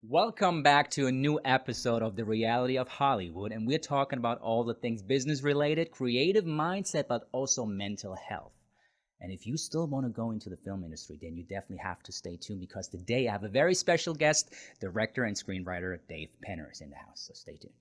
Welcome back to a new episode of The Reality of Hollywood, and we're talking about all the things business related, creative mindset, but also mental health. And if you still want to go into the film industry, then you definitely have to stay tuned because today I have a very special guest, director and screenwriter Dave Penner is in the house, so stay tuned.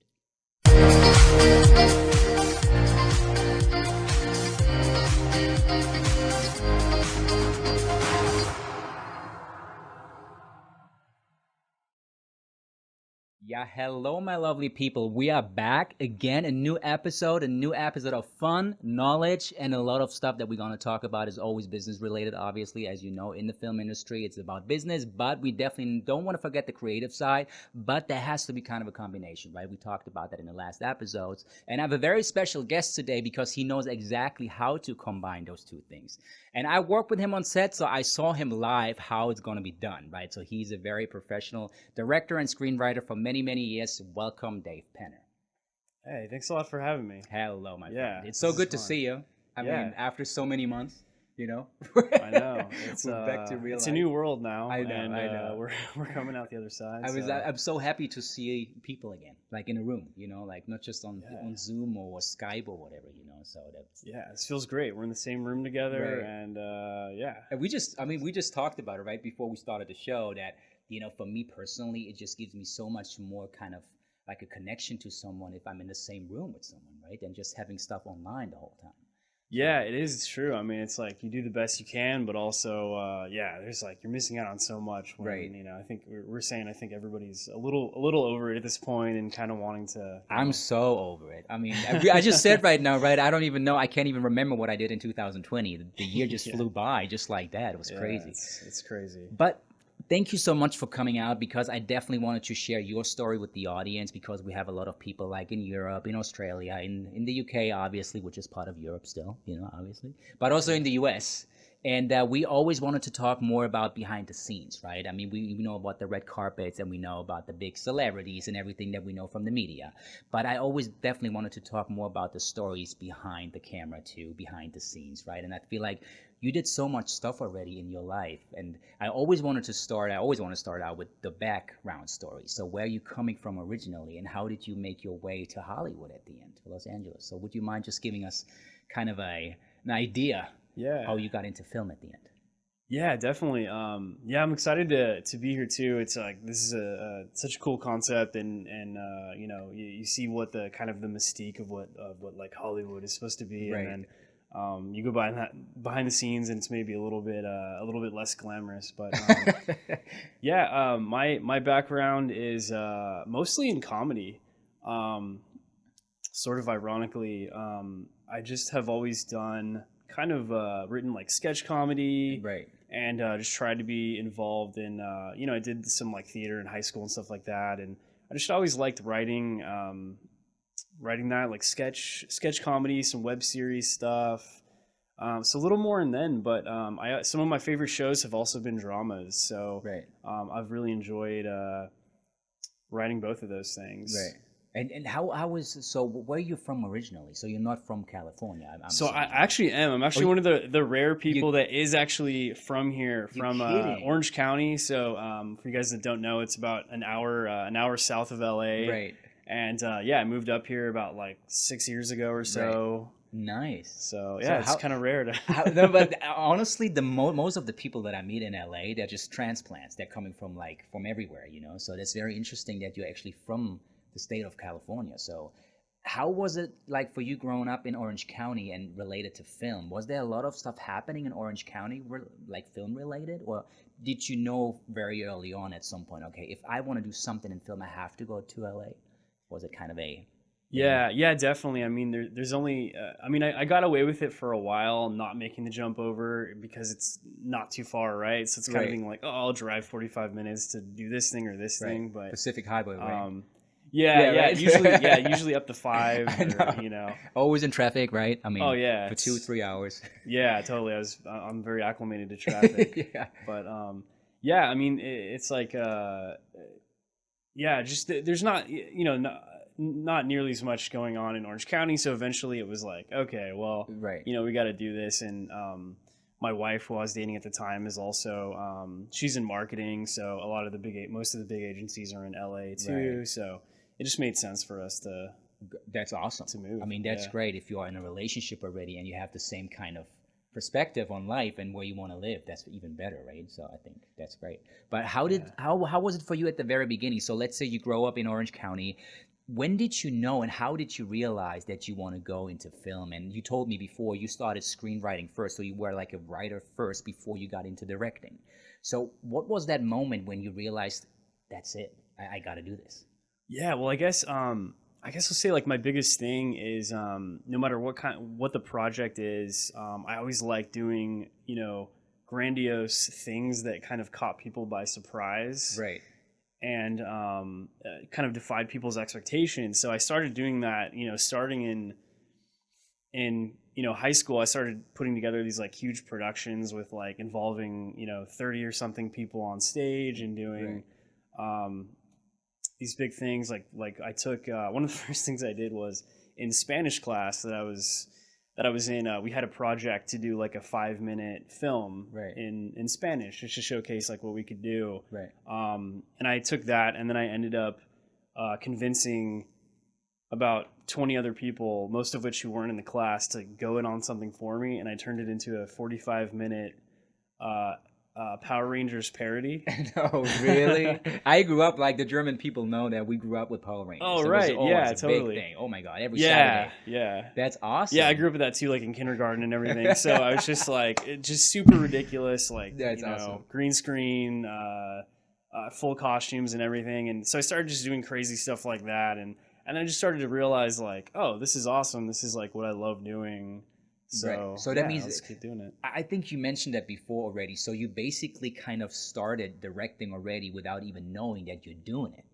Yeah, hello, my lovely people. We are back again. A new episode of fun, knowledge, and a lot of stuff that we're going to talk about is always business related, obviously. As you know, in the film industry, it's about business, but we definitely don't want to forget the creative side. But there has to be kind of a combination, right? We talked about that in the last episodes. And I have a very special guest today because he knows exactly how to combine those two things. And I worked with him on set, so I saw him live how it's going to be done, right? So he's a very professional director and screenwriter for many years. Welcome, Dave Penner. Hey, thanks a lot for having me. Hello, my Yeah, friend. It's so good to fun. see you. I Yeah. mean, after so many months, you know. I know. It's We're back to real it's life. a new world now. I know, and, I know. We're coming out the other side. I'm so happy to see people again, like in a room, you know, like not just on Zoom or Skype or whatever, you know. So that's this feels great. We're in the same room together, Right. and And we just talked about it right before we started the show that, you know, for me personally, it just gives me so much more kind of like a connection to someone if I'm in the same room with someone, right? Than just having stuff online the whole time. Yeah, it is true. I mean, it's like you do the best you can, but also, there's like you're missing out on so much. When, Right. You know, I think we're saying I think everybody's a little over it at this point and kind of wanting to. I'm so over it. I mean, I just said right now, right? I don't even know. I can't even remember what I did in 2020. The year just flew by just like that. It was crazy. It's crazy. But thank you so much for coming out because I definitely wanted to share your story with the audience because we have a lot of people like in Europe, in Australia, in the UK, obviously, which is part of Europe still, you know, obviously, but also in the US. And we always wanted to talk more about behind the scenes, right? I mean, we know about the red carpets and we know about the big celebrities and everything that we know from the media. But I always definitely wanted to talk more about the stories behind the camera too, behind the scenes, right? And I feel like you did so much stuff already in your life. And I always want to start out with the background story. So where are you coming from originally and how did you make your way to Hollywood at the end, to Los Angeles? So would you mind just giving us kind of an idea how you got into film at the end? Yeah, definitely. I'm excited to be here too. It's like this is such a cool concept, and you know you see what the kind of the mystique of what like Hollywood is supposed to be, Right. and then you go behind the scenes, and it's maybe a little bit less glamorous. But my background is mostly in comedy. Sort of ironically, I just have always done kind of written like sketch comedy, Right. and just tried to be involved in I did some like theater in high school and stuff like that, and I just always liked writing that like sketch comedy, some web series stuff, so a little more and then, but some of my favorite shows have also been dramas, so Right. I've really enjoyed writing both of those things. Right. And so where are you from originally? So you're not from California. I'm So I assuming. actually am. I'm actually one of the rare people that is actually from here, from kidding. Orange County. So for you guys that don't know, it's about an hour south of LA. Right. And I moved up here about like 6 years ago or so. Nice. So So it's kind of rare to. No, but honestly, most of the people that I meet in LA, they're just transplants. They're coming from everywhere, you know. So that's very interesting that you're actually from the state of California. So how was it like for you growing up in Orange County and related to film? Was there a lot of stuff happening in Orange County like film related, or did you know very early on at some point, okay, if I want to do something in film, I have to go to LA? Was it kind of a Yeah, definitely. I mean, there's only. I got away with it for a while, not making the jump over because it's not too far, right? So it's kind of Right. being like, oh, I'll drive 45 minutes to do this thing or this thing, but Pacific Highway, right? yeah, right? usually up to 5, I know. or, you know. Always in traffic, right? I mean, Oh yeah, for 2-3 hours. Yeah, totally. I'm very acclimated to traffic, Yeah. but I mean, it's like just there's not not nearly as much going on in Orange County, so eventually it was like, okay, well, Right. we got to do this, and my wife, who I was dating at the time, is also she's in marketing. So a lot of most of the big agencies are in LA too. Right. So it just made sense for us That's awesome. to move. I mean, that's Yeah. great if you are in a relationship already and you have the same kind of perspective on life and where you want to live. That's even better, right? So I think that's great. But how was it for you at the very beginning? So let's say you grow up in Orange County. When did you know and how did you realize that you want to go into film? And you told me before you started screenwriting first, so you were like a writer first before you got into directing. So what was that moment when you realized that's it? I got to do this. Yeah, well, I guess I'll say like my biggest thing is no matter what the project is, I always like doing, grandiose things that kind of caught people by surprise Right. and kind of defied people's expectations. So I started doing that, starting in high school. I started putting together these like huge productions with like involving 30 or something people on stage and doing. Right. These big things like I took one of the first things I did was in Spanish class that I was in. We had a project to do like a 5-minute film Right. in Spanish just to showcase like what we could do. Right. And I took that and then I ended up convincing about 20 other people, most of which who weren't in the class, to go in on something for me, and I turned it into a 45-minute Power Rangers parody. No, really? I grew up like the German people know that we grew up with Power Rangers. Oh, It was right. always Yeah, a totally. big thing. Oh my god, every Yeah, Saturday. yeah. That's awesome. Yeah, I grew up with that too, like in kindergarten and everything. So I was just like, just super ridiculous, like That's awesome. green screen, full costumes and everything. And so I started just doing crazy stuff like that, and I just started to realize like, oh, this is awesome. This is like what I love doing. So, Right. So that means let's keep doing it. I think you mentioned that before already. So you basically kind of started directing already without even knowing that you're doing it,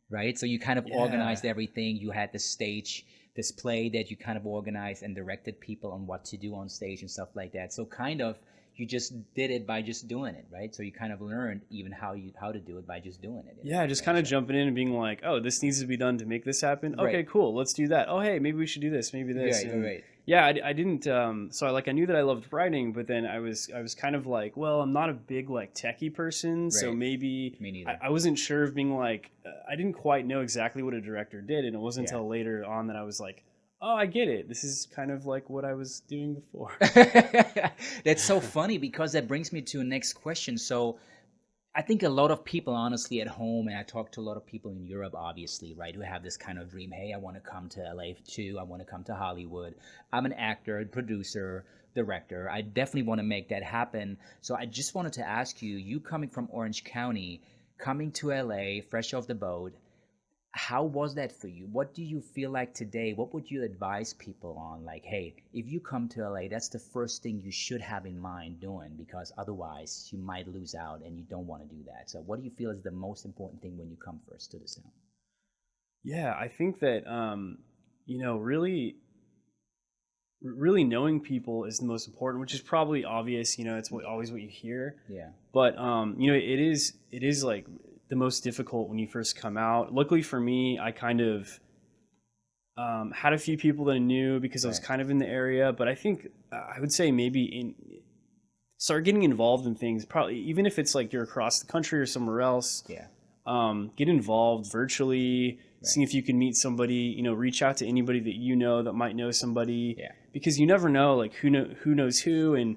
right? So you kind of organized everything. You had the stage display that you kind of organized and directed people on what to do on stage and stuff like that. So kind of you just did it by just doing it, right? So you kind of learned even how to do it by just doing it. Yeah, just kind of jumping in and being like, oh, this needs to be done to make this happen. Right. Okay, cool, let's do that. Oh, hey, maybe we should do this, maybe this. Right, And right. yeah, I didn't. So I knew that I loved writing, but then I was kind of like, well, I'm not a big like techie person, so Right. maybe Me neither. I wasn't sure of being like, I didn't quite know exactly what a director did, and it wasn't until later on that I was like, oh, I get it. This is kind of like what I was doing before. That's so funny because that brings me to the next question. So I think a lot of people, honestly, at home, and I talk to a lot of people in Europe, obviously, right, who have this kind of dream. Hey, I want to come to LA too. I want to come to Hollywood. I'm an actor, producer, director. I definitely want to make that happen. So I just wanted to ask you, you coming from Orange County, coming to LA, fresh off the boat, how was that for you? What do you feel like today? What would you advise people on? Like, hey, if you come to LA, that's the first thing you should have in mind doing, because otherwise you might lose out and you don't want to do that. So what do you feel is the most important thing when you come first to this town? Yeah, I think that really knowing people is the most important, which is probably obvious. It's always what you hear. Yeah. But it is like the most difficult when you first come out. Luckily for me, I kind of had a few people that I knew because I was kind of in the area. But I think I would say maybe start getting involved in things. Probably even if it's like you're across the country or somewhere else. Yeah. Get involved virtually. See if you can meet somebody. Reach out to anybody that you know that might know somebody. Yeah. Because you never know, like who knows who, and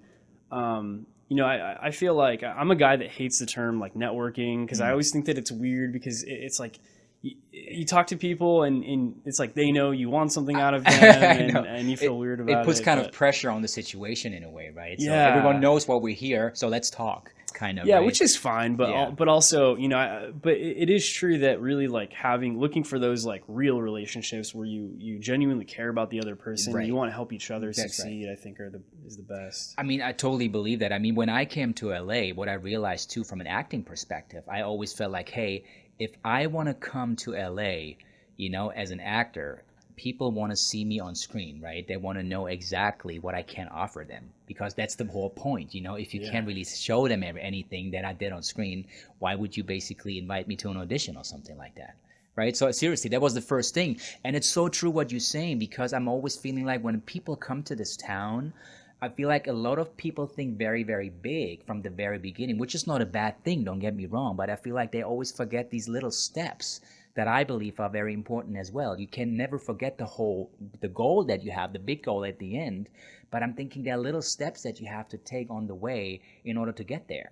I feel like I'm a guy that hates the term like networking because I always think that it's weird because it's like you talk to people and it's like they know you want something out of them and you feel weird about it. It puts kind of pressure on the situation in a way, right? So Yeah. everyone knows why we're here, so let's talk. Kind of, yeah, right? which is fine, but also but it is true that really like looking for those like real relationships where you genuinely care about the other person, Right. and you want to help each other That's succeed. I think is the best. I mean, I totally believe that. I mean, when I came to LA, what I realized too from an acting perspective, I always felt like, hey, if I want to come to LA, as an actor, people want to see me on screen, right? They want to know exactly what I can offer them, because that's the whole point. If you can't really show them anything that I did on screen, why would you basically invite me to an audition or something like that? Right? So seriously, that was the first thing. And it's so true what you're saying, because I'm always feeling like when people come to this town, I feel like a lot of people think very, very big from the very beginning, which is not a bad thing, don't get me wrong, but I feel like they always forget these little steps that I believe are very important as well. You can never forget the goal that you have, the big goal at the end, but I'm thinking there are little steps that you have to take on the way in order to get there.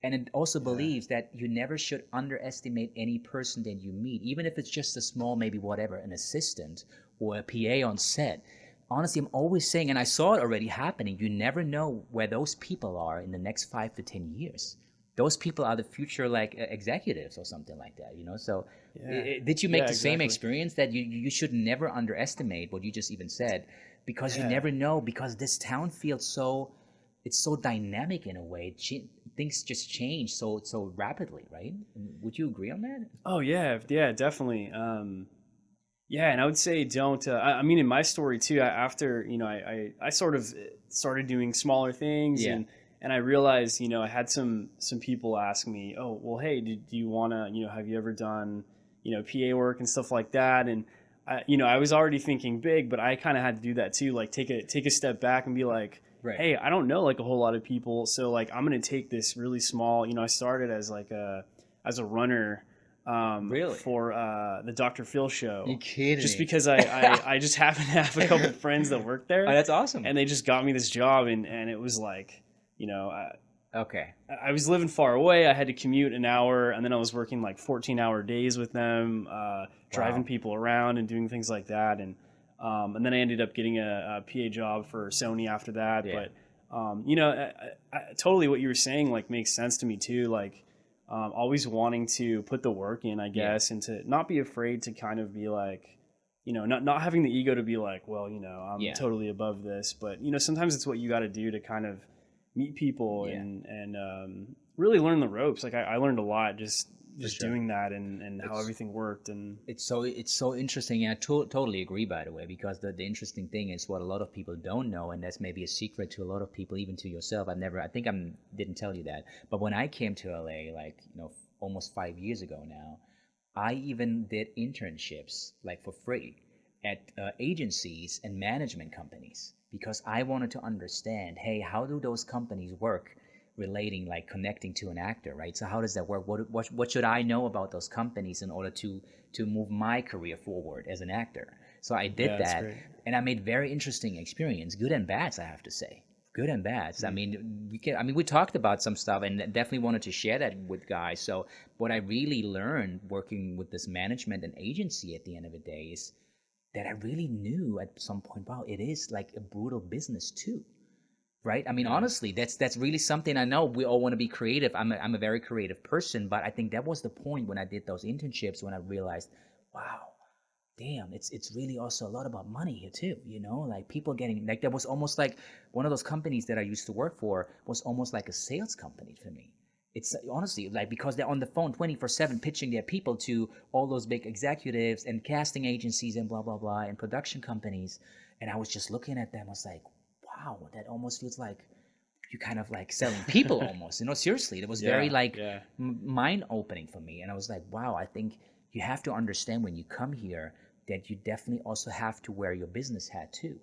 And it also Yeah. believes that you never should underestimate any person that you meet, even if it's just a small, maybe whatever, an assistant or a PA on set. Honestly, I'm always saying, and I saw it already happening, you never know where those people are in the next 5 to 10 years. Those people are the future, like executives or something like that, you know? So Yeah. did you make Yeah, the same exactly. experience that you should never underestimate what you just even said, because you Yeah. never know, because this town feels so, it's so dynamic in a way. Things just change so rapidly, right? Would you agree on that? Oh yeah, yeah, definitely. Yeah, and I would say don't. I mean, in my story too, after I sort of started doing smaller things, Yeah. and I realized I had some people ask me, oh well, hey, do you want to have you ever done PA work and stuff like that, and I was already thinking big, but I kind of had to do that too, like take a step back and be like, Right. hey, I don't know like a whole lot of people, so like I'm gonna take this really small. I started as like a runner Really? for the Dr. Phil You show, kidding just me? because I just happen to have a couple friends that work Oh, there, that's awesome. and they just got me this job, and it was like, Okay. I was living far away. I had to commute an hour, and then I was working like 14-hour days with them, driving Wow. people around and doing things like that, and then I ended up getting a PA job for Sony after that. Yeah. But totally what you were saying like makes sense to me too. Like always wanting to put the work in, I Yeah. guess, and to not be afraid to kind of be like, not having the ego to be like, well, I'm Yeah. totally above this, but sometimes it's what you got to do to kind of meet people Yeah. and really learn the ropes. Like I learned a lot just For just sure. doing that and how It's everything worked and it's so interesting, and I totally agree, by the way, because the interesting thing is what a lot of people don't know, and that's maybe a secret to a lot of people, even to yourself. I think I didn't tell you that, but when I came to LA, like almost 5 years ago now, I even did internships like for free at agencies and management companies because I wanted to understand, hey, how do those companies work relating, like connecting to an actor, right? So how does that work? What should I know about those companies in order to move my career forward as an actor? So I did yeah, that's that, great. and I made very interesting experience, good and bad, I have to say. Good and bad. I Mm. mean, we talked about some stuff, and definitely wanted to share that with guys. So what I really learned working with this management and agency at the end of the day is that I really knew at some point, wow, it is like a brutal business too, right? I mean, Yeah. honestly, that's really something. I know we all want to be creative. I'm a very creative person, but I think that was the point when I did those internships when I realized, wow, damn, it's really also a lot about money here too, like people getting, like, there was almost like one of those companies that I used to work for was almost like a sales company for me. It's honestly like, because they're on the phone 24/7 pitching their people to all those big executives and casting agencies and blah blah blah and production companies, and I was just looking at them. I was like, wow, that almost feels like you kind of like selling people almost, seriously. It was very Yeah. like Yeah. mind opening for me, and I was like, wow, I think you have to understand when you come here that you definitely also have to wear your business hat too.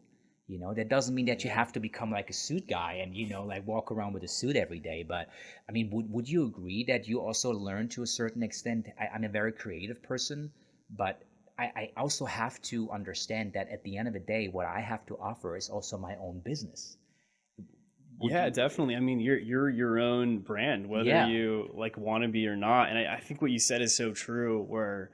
That doesn't mean that you Yeah. have to become like a suit guy and like walk around with a suit every day, but I mean, would you agree that you also learn to a certain extent? I'm a very creative person, but I also have to understand that at the end of the day, what I have to offer is also my own business. Would Yeah, you? definitely. I mean, you're your own brand, whether Yeah. you like want to be or not. And I think what you said is so true. Where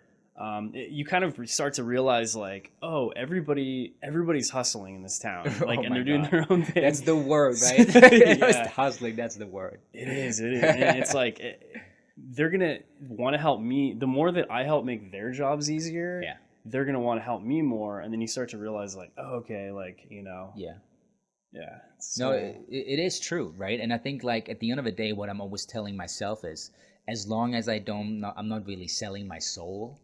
you kind of start to realize, like, oh, everybody's hustling in this town, like, Oh and my they're doing God. their own thing. That's the word, So, right? It was yeah, hustling. That's the word. it is. It is, and it's like they're gonna want to help me. The more that I help make their jobs easier, Yeah. they're gonna want to help me more. And then you start to realize, like, oh, okay, like Yeah. yeah. No, So it is true, right? And I think, like, at the end of the day, what I'm always telling myself is, as long as I'm not really selling my soul.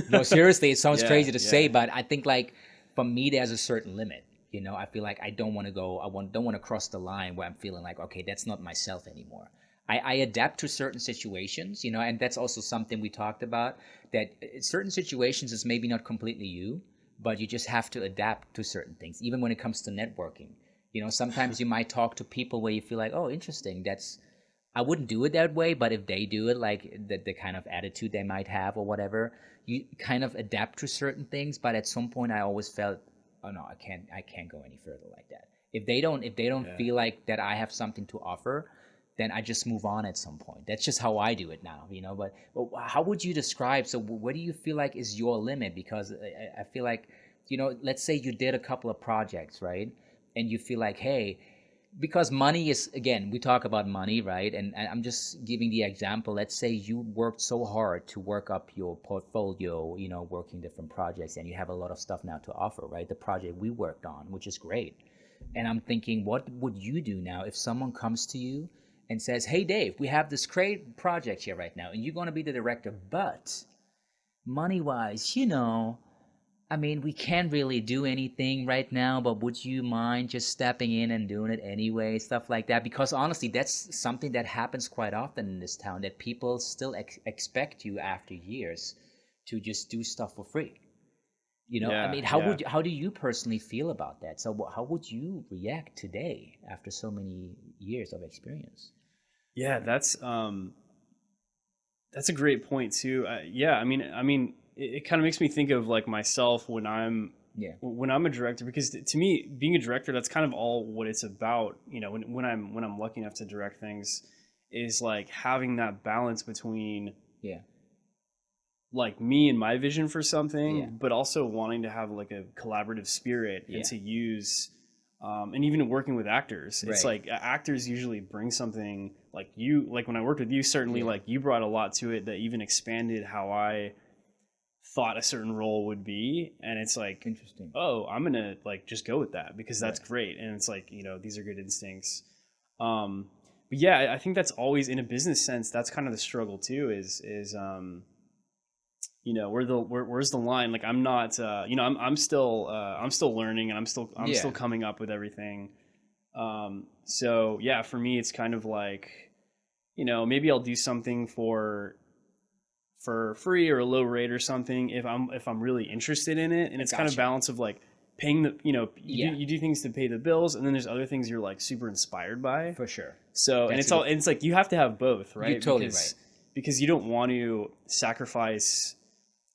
No, seriously, it sounds yeah, crazy to say, yeah. but I think, like, for me, there's a certain limit. I feel like I don't want to don't want to cross the line where I'm feeling like, okay, that's not myself anymore. I adapt to certain situations, and that's also something we talked about, that certain situations is maybe not completely you, but you just have to adapt to certain things, even when it comes to networking. Sometimes you might talk to people where you feel like, oh, interesting. I wouldn't do it that way, but if they do it, like the kind of attitude they might have or whatever, you kind of adapt to certain things. But at some point, I always felt, oh no, I can't go any further like that. If they don't Yeah. feel like that I have something to offer, then I just move on at some point. That's just how I do it now, But how would you describe? So, what do you feel like is your limit? Because I feel like, let's say you did a couple of projects, right? And you feel like, hey, because money is, again, we talk about money, right? And I'm just giving the example. Let's say you worked so hard to work up your portfolio, working different projects, and you have a lot of stuff now to offer, right? The project we worked on, which is great. And I'm thinking, what would you do now if someone comes to you and says, hey, Dave, we have this great project here right now, and you're going to be the director, but money wise, I mean, we can't really do anything right now, but would you mind just stepping in and doing it anyway? Stuff like that. Because honestly, that's something that happens quite often in this town, that people still expect you after years to just do stuff for free. I Yeah, mean, yeah, how do you personally feel about that? So how would you react today after so many years of experience? yeah. That's a great point too. Yeah, I mean, it kind of makes me think of like myself Yeah. when I'm a director, because to me, being a director, that's kind of all what it's about. When I'm lucky enough to direct things, is like having that balance between Yeah. like me and my vision for Yeah. something, but also wanting to have like a collaborative spirit and Yeah. to use, and even working with actors, it's Right. like actors usually bring something like when I worked with you, certainly Yeah. like you brought a lot to it that even expanded how I thought a certain role would be. And it's like, Interesting. oh, I'm going to like just go with that because that's Right. great. And it's like, these are good instincts. But yeah, I think that's always in a business sense. That's kind of the struggle too, where's the line? Like I'm not, I'm still learning, and I'm Yeah. still coming up with everything. So yeah, for me, it's kind of like, maybe I'll do something for free or a low rate or something if I'm really interested in it. And it's kind of Gotcha. balance of like paying Yeah. you do things to pay the bills, and then there's other things you're like super inspired by. For sure. So, and That's a good it's like you have to have both, You're right? totally right. Because you don't want to sacrifice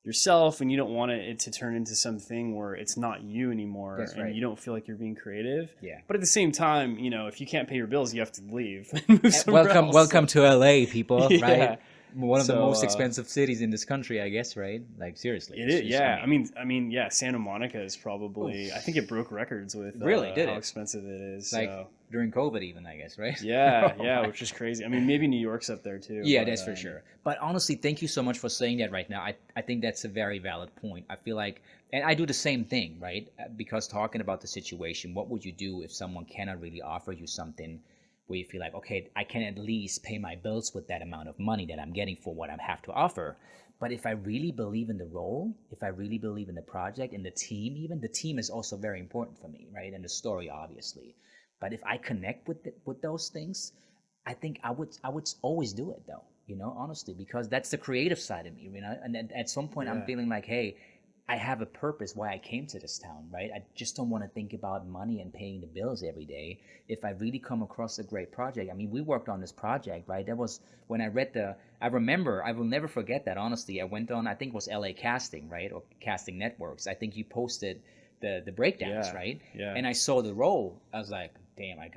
yourself, and you don't want it to turn into something where it's not you anymore, That's and right. you don't feel like you're being creative. Yeah. But at the same time, if you can't pay your bills, you have to leave and move somewhere Welcome, else. welcome to LA, people. Yeah. Right? One of the So most expensive cities in this country, I guess. Right? Like seriously, it it's is, just, yeah. I mean, yeah. Santa Monica is probably. oof. I think it broke records with Really did how it? expensive it is. Like So during COVID, even, I guess, right? yeah, Oh yeah, my. which is crazy. I mean, maybe New York's up there too. Yeah, But that's for sure. But honestly, thank you so much for saying that right now. I think that's a very valid point. I feel like, and I do the same thing, right? Because talking about the situation, what would you do if someone cannot really offer you something where you feel like, okay, I can at least pay my bills with that amount of money that I'm getting for what I have to offer. But if I really believe in the role, if I really believe in the project and the team, even the team is also very important for me, right? And the story, obviously. But if I connect with those things, I think I would always do it though, honestly, because that's the creative side of me, And at some point, I'm yeah, feeling like, hey, I have a purpose why I came to this town, right? I just don't want to think about money and paying the bills every day. If I really come across a great project, I mean, we worked on this project, right? That was when I remember, I will never forget that, honestly. I went on, I think it was LA Casting, right? Or Casting Networks. I think you posted the breakdowns, yeah, right? yeah. And I saw the role. I was like, damn, I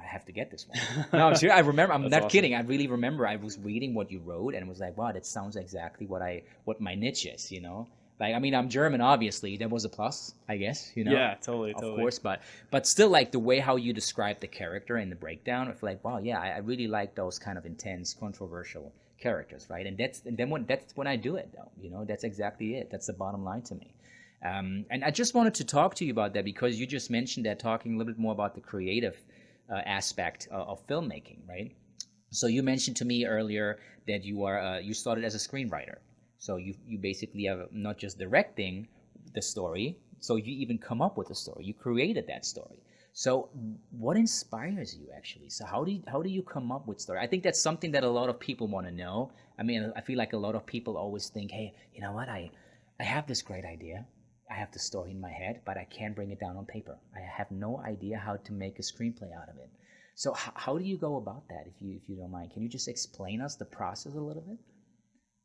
have to get this one. No, I'm serious. I remember, I'm That's not awesome. kidding. I really remember I was reading what you wrote and was like, wow, that sounds exactly what my niche is. Like, I mean, I'm German, obviously. That was a plus, I guess. Yeah, totally, Of totally. course, but still, like the way how you describe the character in the breakdown, I feel like, wow, yeah, I really like those kind of intense, controversial characters, right? That's when I do it, though. That's exactly it. That's the bottom line to me. And I just wanted to talk to you about that because you just mentioned that, talking a little bit more about the creative aspect of filmmaking, right? So you mentioned to me earlier that you started as a screenwriter. So you basically are not just directing the story, so you even come up with the story. You created that story. So what inspires you actually? So how do you come up with story? I think that's something that a lot of people want to know. I mean, I feel like a lot of people always think, hey, you know what? I have this great idea. I have the story in my head, but I can't bring it down on paper. I have no idea how to make a screenplay out of it. So how do you go about that, if you don't mind? Can you just explain us the process a little bit?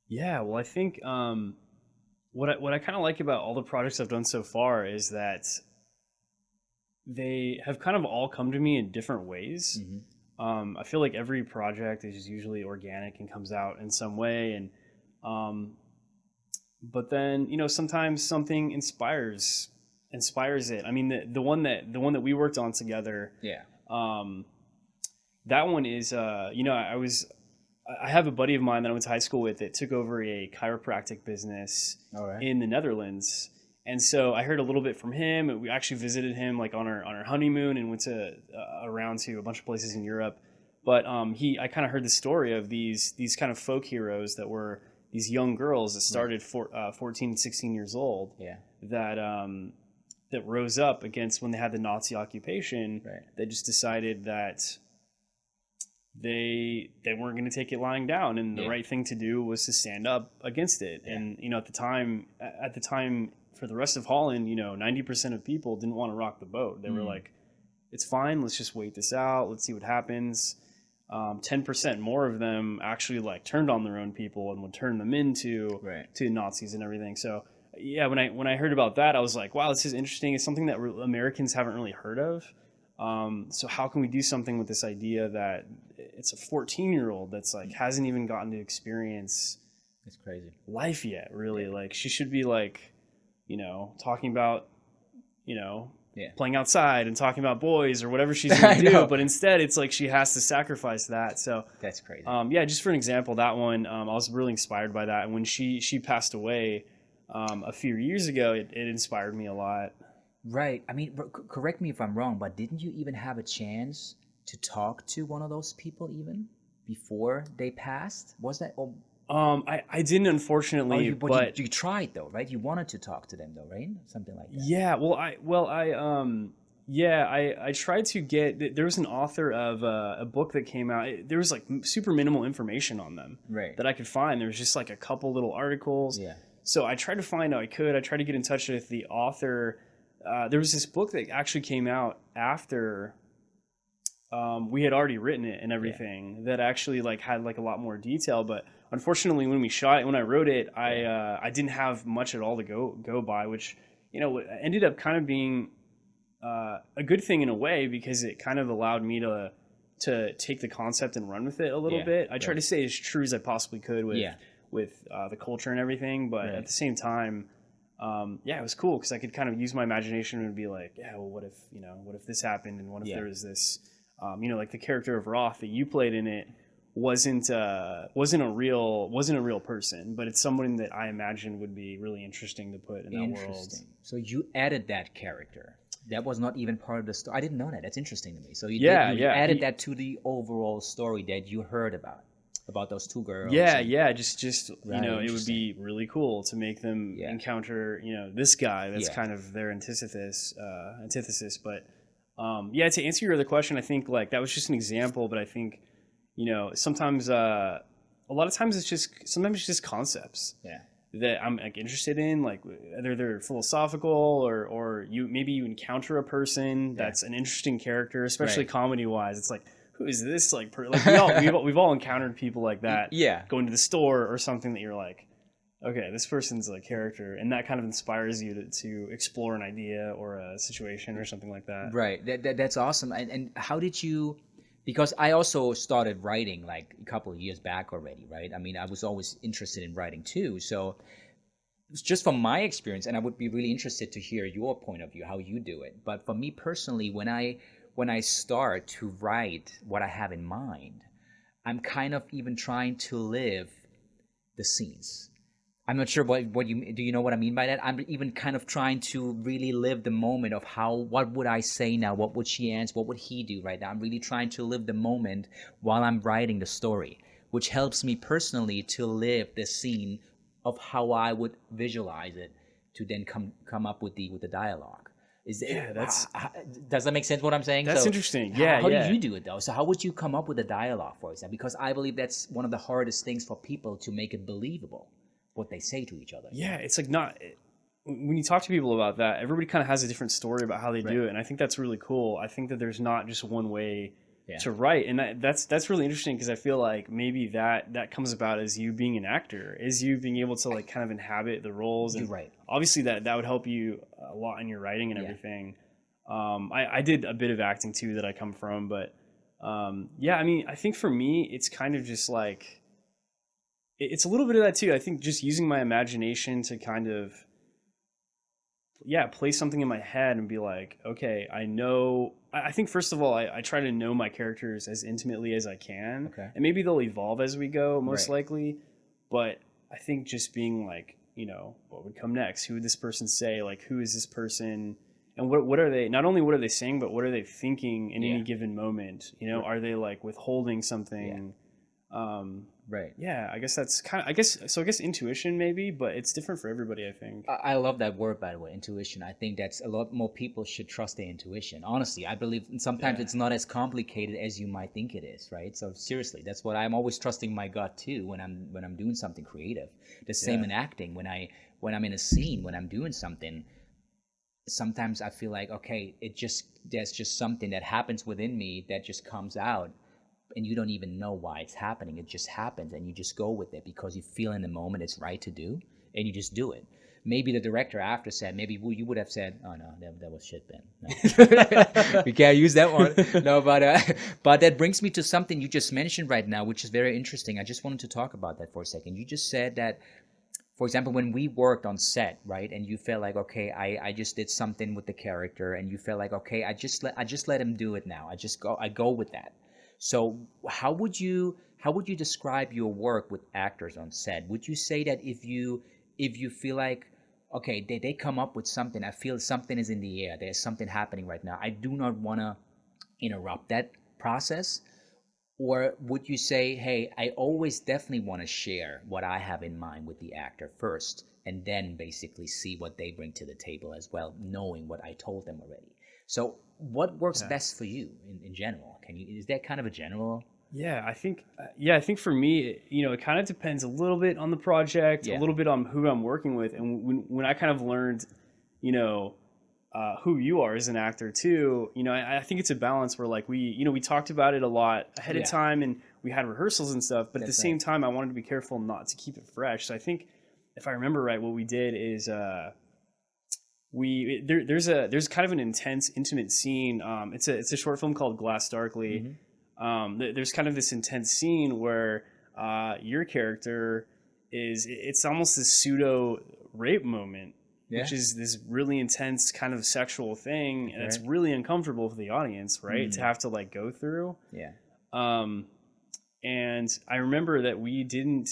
Yeah, well, I think what I kind of like about all the projects I've done so far is that they have kind of all come to me in different ways. I feel like every project is usually organic and comes out in some way, and but then sometimes something inspires it. I mean, the one that we worked on together. Yeah. That one is I have a buddy of mine that I went to high school with that took over a chiropractic business in the Netherlands. And so I heard a little bit from him. We actually visited him like on our honeymoon and went to around to a bunch of places in Europe. But I kind of heard the story of these kind of folk heroes that were these young girls that started 14, 16 years old. Yeah. That rose up against when they had the Nazi occupation. Right. They just decided that they weren't going to take it lying down, and the right thing to do was to stand up against it. Yeah. And at the time for the rest of Holland, 90% of people didn't want to rock the boat. They were like, it's fine, let's just wait this out, let's see what happens. 10% more of them actually like turned on their own people and would turn them into to Nazis and everything. So yeah, when I heard about that, I was like, wow, this is interesting. It's something that Americans haven't really heard of. So how can we do something with this idea that it's a 14-year-old that's like hasn't even gotten to experience it's crazy life yet, really. Like she should be like, talking about, playing outside and talking about boys or whatever she's going to do. But instead it's like she has to sacrifice that. So that's crazy. Just for an example, that one, I was really inspired by that. And when she passed away a few years ago, it inspired me a lot. Right. I mean, correct me if I'm wrong, but didn't you even have a chance to talk to one of those people even before they passed? Was that? Or... I didn't, unfortunately. But you tried though, right? You wanted to talk to them though, right? Something like that. Yeah. I tried to get. There was an author of a book that came out. There was like super minimal information on them that I could find. There was just like a couple little articles. Yeah. So I tried to find out I could. I tried to get in touch with the author. There was this book that actually came out after we had already written it and everything that actually like had like a lot more detail. But unfortunately, when I wrote it, I didn't have much at all to go by, which ended up kind of being a good thing in a way, because it kind of allowed me to take the concept and run with it a little bit. I tried to stay as true as I possibly could with the culture and everything, but at the same time. It was cool because I could kind of use my imagination and be like, what if this happened, and what if there was this, like the character of Roth that you played in it wasn't a real person, but it's someone that I imagine would be really interesting to put in that world. So you added that character. That was not even part of the story. I didn't know that. That's interesting to me. So you added that to the overall story that you heard about those two girls. Just it would be really cool to make them encounter this guy that's kind of their antithesis. But to answer your other question, I think like that was just an example, but I think sometimes a lot of times it's just concepts that I'm like interested in, like whether they're philosophical or you encounter a person that's an interesting character, especially comedy wise. It's like, who is this? Like we've all encountered people like that. Yeah. Going to the store or something that you're like, okay, this person's a character, and that kind of inspires you to explore an idea or a situation or something like that. Right. That's awesome. And how did you? Because I also started writing like a couple of years back already, right? I mean, I was always interested in writing too. So just from my experience, and I would be really interested to hear your point of view, how you do it. But for me personally, when I start to write what I have in mind, I'm kind of even trying to live the scenes. I'm not sure what you do. You know what I mean by that? I'm even kind of trying to really live the moment of what would I say now? What would she answer? What would he do right now? I'm really trying to live the moment while I'm writing the story, which helps me personally to live the scene of how I would visualize it to then come up with the dialogue. Does that make sense what I'm saying? That's interesting. Yeah. How do you do it though? So how would you come up with a dialogue, for example? Because I believe that's one of the hardest things for people to make it believable, what they say to each other. Yeah, it's like when you talk to people about that, everybody kind of has a different story about how they Right. do it, and I think that's really cool. I think that there's not just one way Yeah. to write, and that's really interesting because I feel like maybe that comes about as you being an actor, is you being able to like kind of inhabit the roles, You're and right. obviously that would help you a lot in your writing and Yeah. everything. I did a bit of acting too that I come from, but yeah, I mean, I think for me, it's kind of just like it's a little bit of that too. I think just using my imagination to kind of play something in my head and be like, okay, I know. I think first of all, I try to know my characters as intimately as I can, Okay. and maybe they'll evolve as we go, most Right. likely. But I think just being like, what would come next? Who would this person say? Like, who is this person? And what are they? Not only what are they saying, but what are they thinking in any given moment? Right. Are they like withholding something? Right. Yeah, I guess that's kind of. I guess intuition maybe, but it's different for everybody. I think. I love that word, by the way, intuition. I think that's a lot more people should trust their intuition. Honestly, I believe sometimes it's not as complicated as you might think it is, right? So seriously, that's what I'm always trusting my gut too when I'm doing something creative. The same in acting. When I'm in a scene, when I'm doing something, sometimes I feel like, okay, there's just something that happens within me that just comes out, and you don't even know why it's happening. It just happens, and you just go with it because you feel in the moment it's right to do, and you just do it. Maybe the director after said, maybe you would have said, "Oh no, that was shit, Ben. No. We can't use that one." No, but that brings me to something you just mentioned right now, which is very interesting. I just wanted to talk about that for a second. You just said that, for example, when we worked on set, right, and you felt like, okay, I just did something with the character, and you felt like, okay, I just let him do it now. I go with that. So how would you describe your work with actors on set? Would you say that if you feel like, okay, they come up with something, I feel something is in the air, there's something happening right now, I do not want to interrupt that process? Or would you say, hey, I always definitely want to share what I have in mind with the actor first, and then basically see what they bring to the table as well, knowing what I told them already? So what works best for you in general? Is that kind of a general? Yeah, I think for me, it kind of depends a little bit on the project, a Yeah. little bit on who I'm working with, and when I kind of learned, you know, who you are as an actor too, I think it's a balance where like we talked about it a lot ahead of time, and we had rehearsals and stuff, but at the That's same right. time, I wanted to be careful not to keep it fresh. So I think if I remember right, what we did is there's kind of an intense, intimate scene. It's a short film called Glass Darkly. There's kind of this intense scene where your character it's almost this pseudo rape moment, which is this really intense kind of sexual thing, and it's really uncomfortable for the audience, right, to have to like go through. Yeah. And I remember that we didn't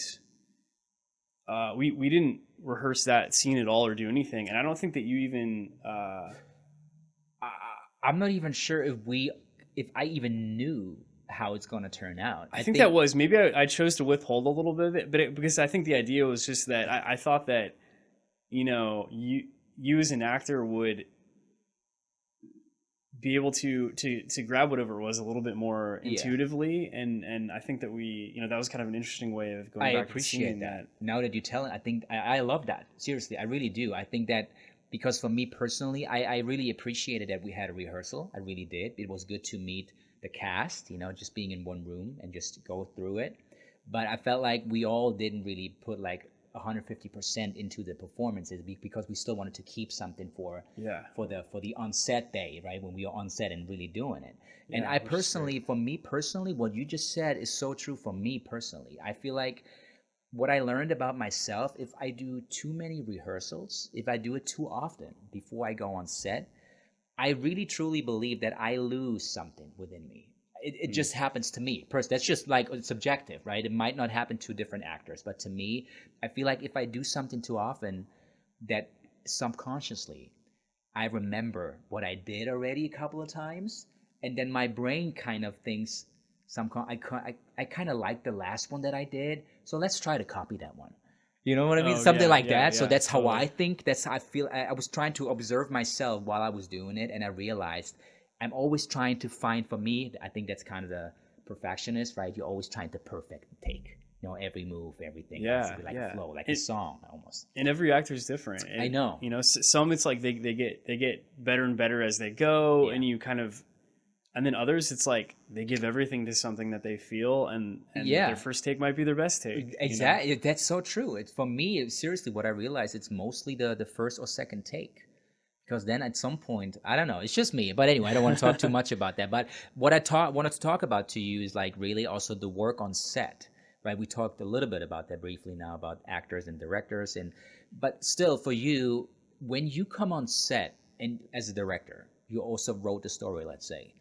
we didn't rehearse that scene at all or do anything, and I don't think that you even I'm not even sure if I even knew how it's going to turn out. I think that was maybe I chose to withhold a little bit of it, but because I think the idea was just that I thought that you as an actor would be able to grab whatever it was a little bit more intuitively, and I think that we that was kind of an interesting way of going back to seeing that. Now that you tell it, I think I love that. Seriously, I really do. I think that because for me personally, I really appreciated that we had a rehearsal. I really did. It was good to meet the cast, just being in one room and just go through it. But I felt like we all didn't really put like 150% into the performances because we still wanted to keep something for the on-set day, right? When we are on set and really doing it. And I personally, for me personally, what you just said is so true for me personally. I feel like what I learned about myself, if I do too many rehearsals, if I do it too often before I go on set, I really truly believe that I lose something within me. It just happens to me. That's just like subjective, right? It might not happen to different actors, but to me, I feel like if I do something too often, that subconsciously I remember what I did already a couple of times, and then my brain kind of thinks, I kind of like the last one that I did, so let's try to copy that one. You know what I mean? Something like that. So that's how I think. That's how I feel. I was trying to observe myself while I was doing it, and I realized I'm always trying to find, for me, I think that's kind of the perfectionist, right? You're always trying to perfect take. every move, everything has to Yeah, be like a yeah. flow, like a song almost. And every actor is different. I know. Some it's like they get better and better as they go, Yeah. and you kind of, and then others it's like they give everything to something that they feel, and Yeah. their first take might be their best take. Exactly. That's so true. For me, seriously, what I realized, it's mostly the first or second take. Because then at some point, I don't know, it's just me. But anyway, I don't want to talk too much about that. But what I wanted to talk about to you is like really also the work on set, right? We talked a little bit about that briefly now about actors and directors, but still for you, when you come on set and as a director, you also wrote the story, let's say.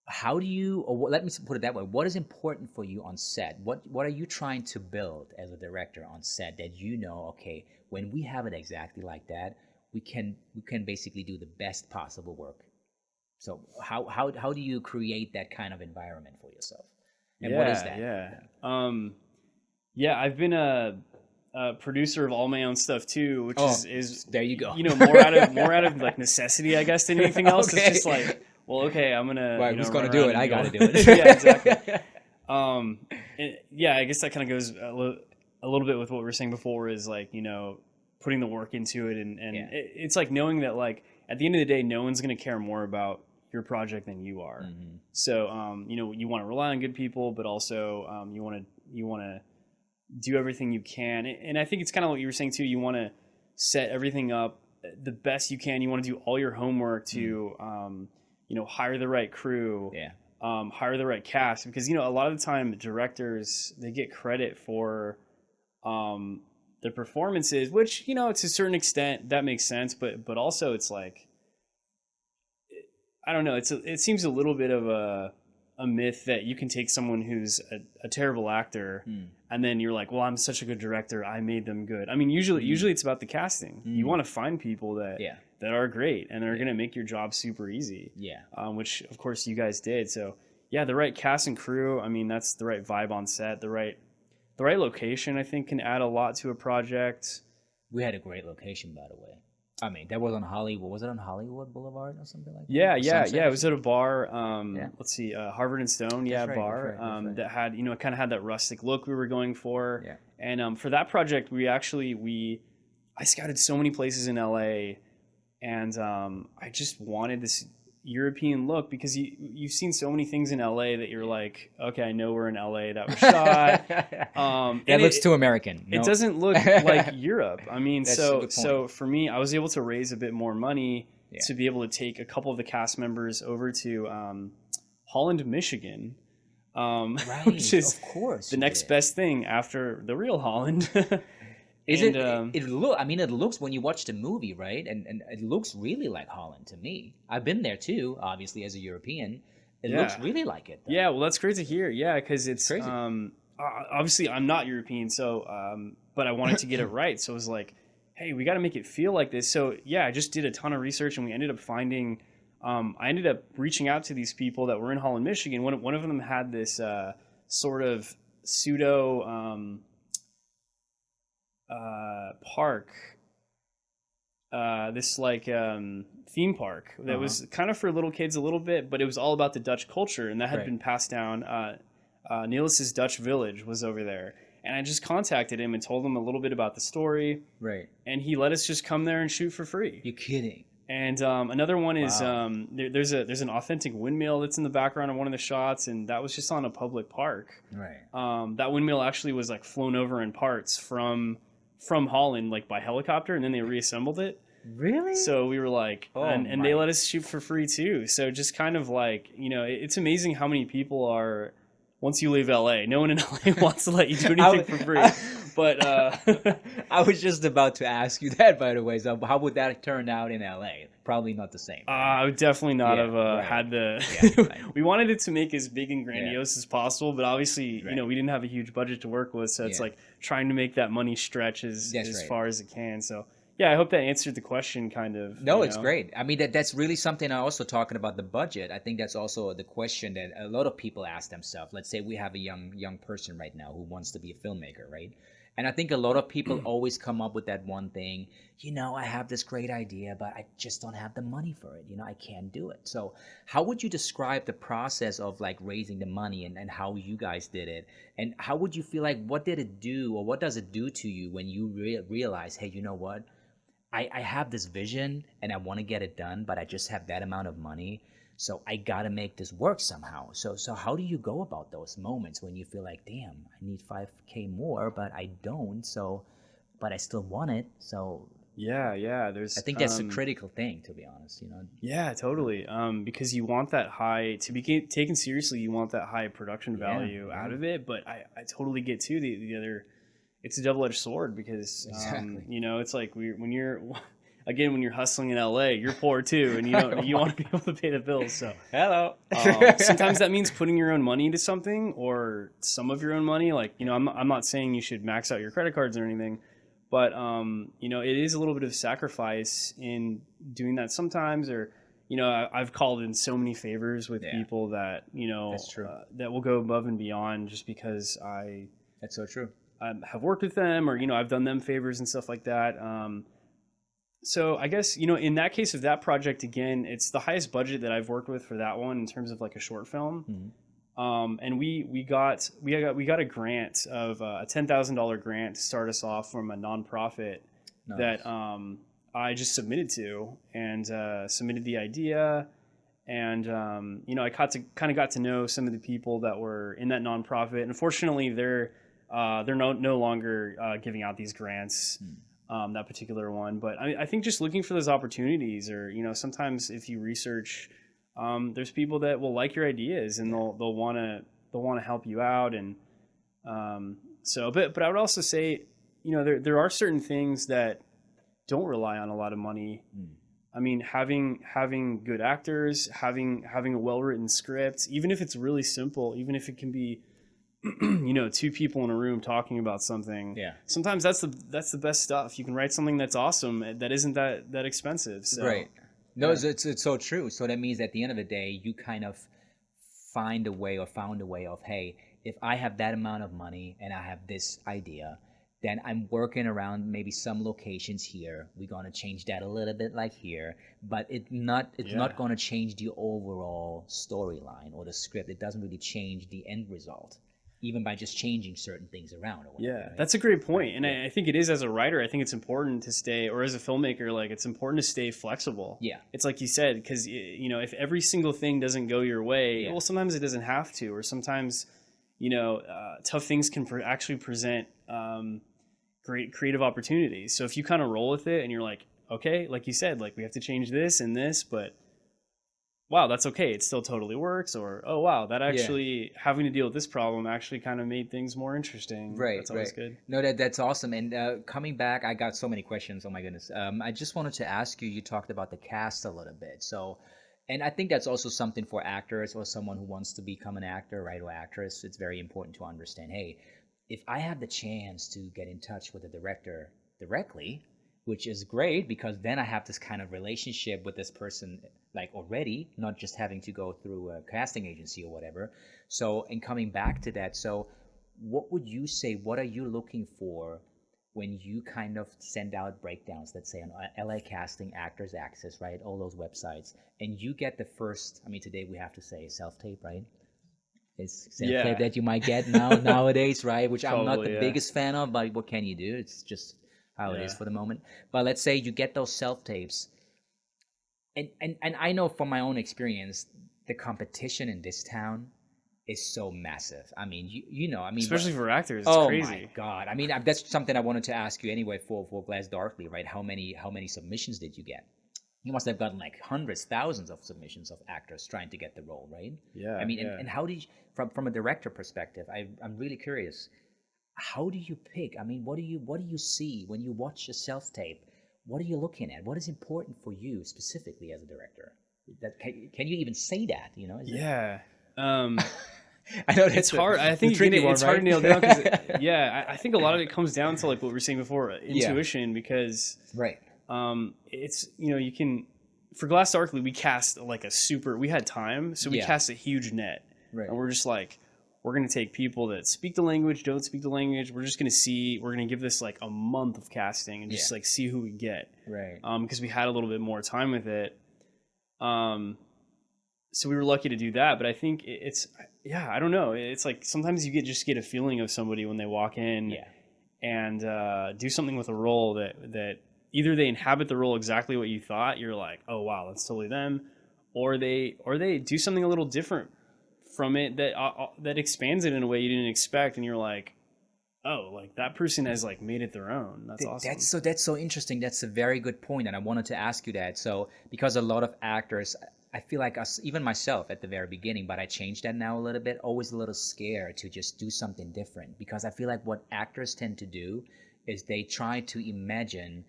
How do you, let me put it that way, what is important for you on set? What are you trying to build as a director on set that okay, when we have it exactly like that, we can basically do the best possible work. So how do you create that kind of environment for yourself? And what is that? I've been a producer of all my own stuff too, which is there you go. more out of like necessity, I guess, than anything else. Okay. It's just like, well, okay, I'm gonna who's gonna do it? I gotta do it. Yeah, exactly. I guess that kind of goes a little bit with what we were saying before, is like, putting the work into it, and it's like knowing that, like, at the end of the day, no one's going to care more about your project than you are. Mm-hmm. So you want to rely on good people, but also you want to do everything you can, and I think it's kind of what you were saying too. You want to set everything up the best you can. You want to do all your homework to hire the right crew, hire the right cast, because a lot of the time directors, they get credit for their performances, which, to a certain extent that makes sense, but also it's like, I don't know, it seems a little bit of a myth that you can take someone who's a terrible actor and then you're like, well, I'm such a good director, I made them good. I mean, usually it's about the casting. You want to find people that are great and are going to make your job super easy. Which of course you guys did. So the right cast and crew, I mean, that's the right vibe on set, the right location, I think, can add a lot to a project. We had a great location, by the way. I mean, that was on Hollywood. Was it on Hollywood Boulevard or something like that? Yeah. It was at a bar. Let's see, Harvard and Stone. That's right, bar. That's right. That had, it kind of had that rustic look we were going for. Yeah. And for that project, I scouted so many places in LA, and I just wanted this European look, because you've seen so many things in LA that you're like, okay, I know we're in LA, that was shot. That looks too American. It doesn't look like Europe. I mean, so for me, I was able to raise a bit more money to be able to take a couple of the cast members over to Holland, Michigan, which is of course the next best thing after the real Holland. It looks, when you watch the movie, right? And it looks really like Holland to me. I've been there too, obviously, as a European. It looks really like it, though. Yeah, well, that's great to hear. Yeah, because it's crazy. Obviously, I'm not European, so but I wanted to get it right. So it was like, hey, we got to make it feel like this. So I just did a ton of research, and we ended up finding. I ended up reaching out to these people that were in Holland, Michigan. One of them had this sort of pseudo. Park, this like theme park that was kind of for little kids a little bit, but it was all about the Dutch culture, and that had been passed down. Niels's Dutch Village was over there, and I just contacted him and told him a little bit about the story. Right. And he let us just come there and shoot for free. You're kidding. And another one is there's an authentic windmill that's in the background of one of the shots, and that was just on a public park. Right. That windmill actually was like flown over in parts from Holland, like by helicopter, and then they reassembled it. Really? So we were like, and they let us shoot for free too. So just kind of like, it's amazing how many people are, once you leave LA, no one in LA wants to let you do anything for free. But I was just about to ask you that, by the way. So how would that turn out in LA? Probably not the same. I would definitely not have had the. We wanted it to make as big and grandiose as possible, but obviously, we didn't have a huge budget to work with, so it's like trying to make that money stretch as far as it can. So. Yeah, I hope that answered the question, kind of. No, it's great. I mean, that's really something. I also talking about the budget. I think that's also the question that a lot of people ask themselves. Let's say we have a young person right now who wants to be a filmmaker, right? And I think a lot of people always come up with that one thing, I have this great idea, but I just don't have the money for it. I can't do it. So how would you describe the process of like raising the money and how you guys did it? And how would you feel like, what did it do or what does it do to you when you realize, hey, you know what? I have this vision and I want to get it done, but I just have that amount of money. So I got to make this work somehow. So how do you go about those moments when you feel like, damn, I need 5K more, but I don't. So, but I still want it. So Yeah. I think that's a critical thing, to be honest, Yeah, totally. Because you want that high to be taken seriously. You want that high production value out of it. But I totally get too the other. It's a double-edged sword because it's like when you're hustling in LA, you're poor too, and you want to be able to pay the bills. So hello. Sometimes that means putting your own money into something or some of your own money. Like I'm not saying you should max out your credit cards or anything, but it is a little bit of sacrifice in doing that sometimes. Or I've called in so many favors with people that that's true. That will go above and beyond just because That's so true. have worked with them, or I've done them favors and stuff like that. So I guess in that case of that project, again, it's the highest budget that I've worked with for that one in terms of like a short film. Mm-hmm. And we got a grant of a $10,000 grant to start us off from a nonprofit that I just submitted to and submitted the idea. And I got to know some of the people that were in that nonprofit. Unfortunately, they're no longer giving out these grants, that particular one. But I think just looking for those opportunities, or sometimes if you research, there's people that will like your ideas and they'll want to help you out. And but I would also say, there are certain things that don't rely on a lot of money. I mean, having good actors, having a well-written script, even if it's really simple, even if it can be, two people in a room talking about something. Yeah. Sometimes that's the best stuff. You can write something that's awesome that isn't that expensive. So, right. No, it's so true. So that means at the end of the day, you kind of found a way of, hey, if I have that amount of money and I have this idea, then I'm working around maybe some locations here. We're going to change that a little bit like here, but it's not going to change the overall storyline or the script. It doesn't really change the end result, even by just changing certain things around. Or whatever, right? That's a great point. And I think it is, as a writer, I think it's important to stay, or as a filmmaker, like it's important to stay flexible. Yeah. It's like you said, because, if every single thing doesn't go your way, well, sometimes it doesn't have to, or sometimes, tough things can actually present great creative opportunities. So if you kind of roll with it and you're like, okay, like you said, like we have to change this and this, but wow, that's okay. It still totally works. Or, oh, wow, that actually having to deal with this problem actually kind of made things more interesting. Right. That's always good. No, that's awesome. And coming back, I got so many questions. Oh my goodness. I just wanted to ask you, you talked about the cast a little bit. So, and I think that's also something for actors or someone who wants to become an actor, right, or actress. It's very important to understand, hey, if I have the chance to get in touch with the director directly, which is great because then I have this kind of relationship with this person like already, not just having to go through a casting agency or whatever. So, and coming back to that, so what would you say, what are you looking for when you kind of send out breakdowns, let's say on LA Casting, Actors Access, right, all those websites, and you get the first, I mean, today we have to say self-tape, right? It's self-tape that you might get nowadays, right? Which I'm not the biggest fan of, but what can you do? It's just how it is for the moment. But let's say you get those self-tapes, and I know from my own experience, the competition in this town is so massive. I mean, I mean, especially for actors, it's crazy. Oh my God! I mean, that's something I wanted to ask you anyway for Glass Darkly, right? How many submissions did you get? You must have gotten like hundreds, thousands of submissions of actors trying to get the role, right? Yeah. I mean, and how did you, from a director perspective, I'm really curious. How do you pick? I mean, what do you see when you watch a self-tape? What are you looking at? What is important for you specifically as a director? That can you even say that? I know it's hard. I think it's hard to nail down. I think a lot of it comes down to like what we were saying before, intuition, because it's you can, for Glass Darkly we cast like we had time, so we cast a huge net, and we're just like, we're going to take people that speak the language, don't speak the language. We're going to give this like a month of casting and just like see who we get. Right. Because we had a little bit more time with it. So we were lucky to do that. But I think I don't know. It's like sometimes you just get a feeling of somebody when they walk in and do something with a role that either they inhabit the role exactly what you thought. You're like, oh, wow, that's totally them. Or they do something a little different from it that expands it in a way you didn't expect, and you're like, oh, like that person has like made it their own. That's awesome. That's so interesting. That's a very good point, and I wanted to ask you that. So because a lot of actors, I feel like us, even myself at the very beginning, but I changed that now a little bit. Always a little scared to just do something different, because I feel like what actors tend to do is they try to imagine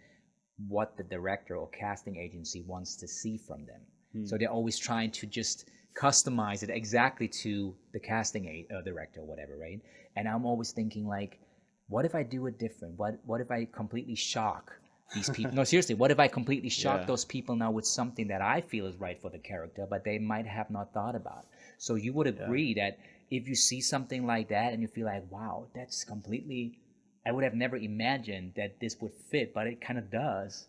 what the director or casting agency wants to see from them. So they're always trying to just customize it exactly to the casting director or whatever, right? And I'm always thinking like, what if I do it different? What if I completely shock these people? No, seriously, what if I completely shock those people now with something that I feel is right for the character, but they might have not thought about? So you would agree that if you see something like that and you feel like, wow, that's completely, I would have never imagined that this would fit, but it kind of does.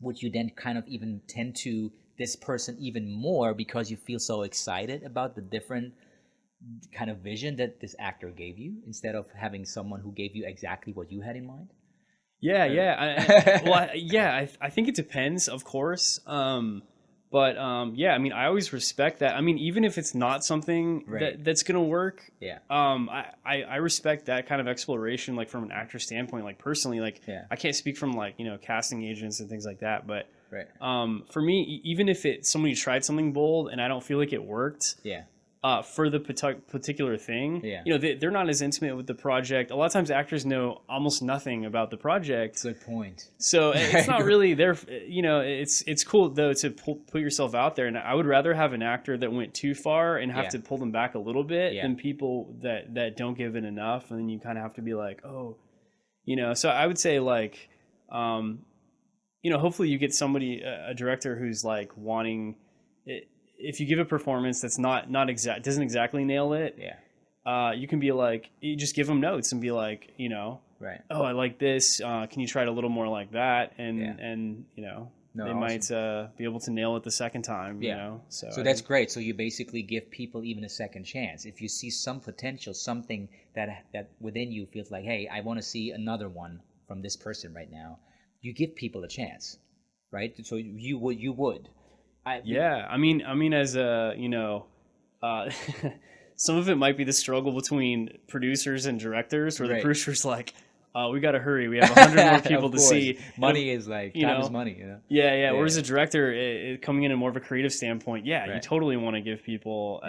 Would you then kind of even tend to this person even more because you feel so excited about the different kind of vision that this actor gave you, instead of having someone who gave you exactly what you had in mind? I think it depends, of course. But I mean, I always respect that. I mean, even if it's not something that's gonna work, I respect that kind of exploration, like from an actor standpoint. Like personally, like I can't speak from like, you know, casting agents and things like that, but for me, even if somebody tried something bold and I don't feel like it worked, for the particular thing, you know, they're not as intimate with the project. A lot of times actors know almost nothing about the project. Good point. So it's not really there. You know, it's cool though to put yourself out there. And I would rather have an actor that went too far and have to pull them back a little bit than people that don't give it enough. And then you kind of have to be like, oh, you know, so I would say like, you know, hopefully you get somebody, a director who's like wanting it. If you give a performance that's not doesn't exactly nail it, you can be like, you just give them notes and be like, you know, oh, I like this. Can you try it a little more like that? And you know, they might be able to nail it the second time. You know, so that's great. So you basically give people even a second chance. If you see some potential, something that within you feels like, hey, I want to see another one from this person right now, you give people a chance, right? So you would. I mean, as a, you know, some of it might be the struggle between producers and directors, where the producer's like, we got to hurry. We have 100 more people to see. Money is like, time is money. You know? Yeah. Whereas a director, coming in a more of a creative standpoint, you totally want to give people,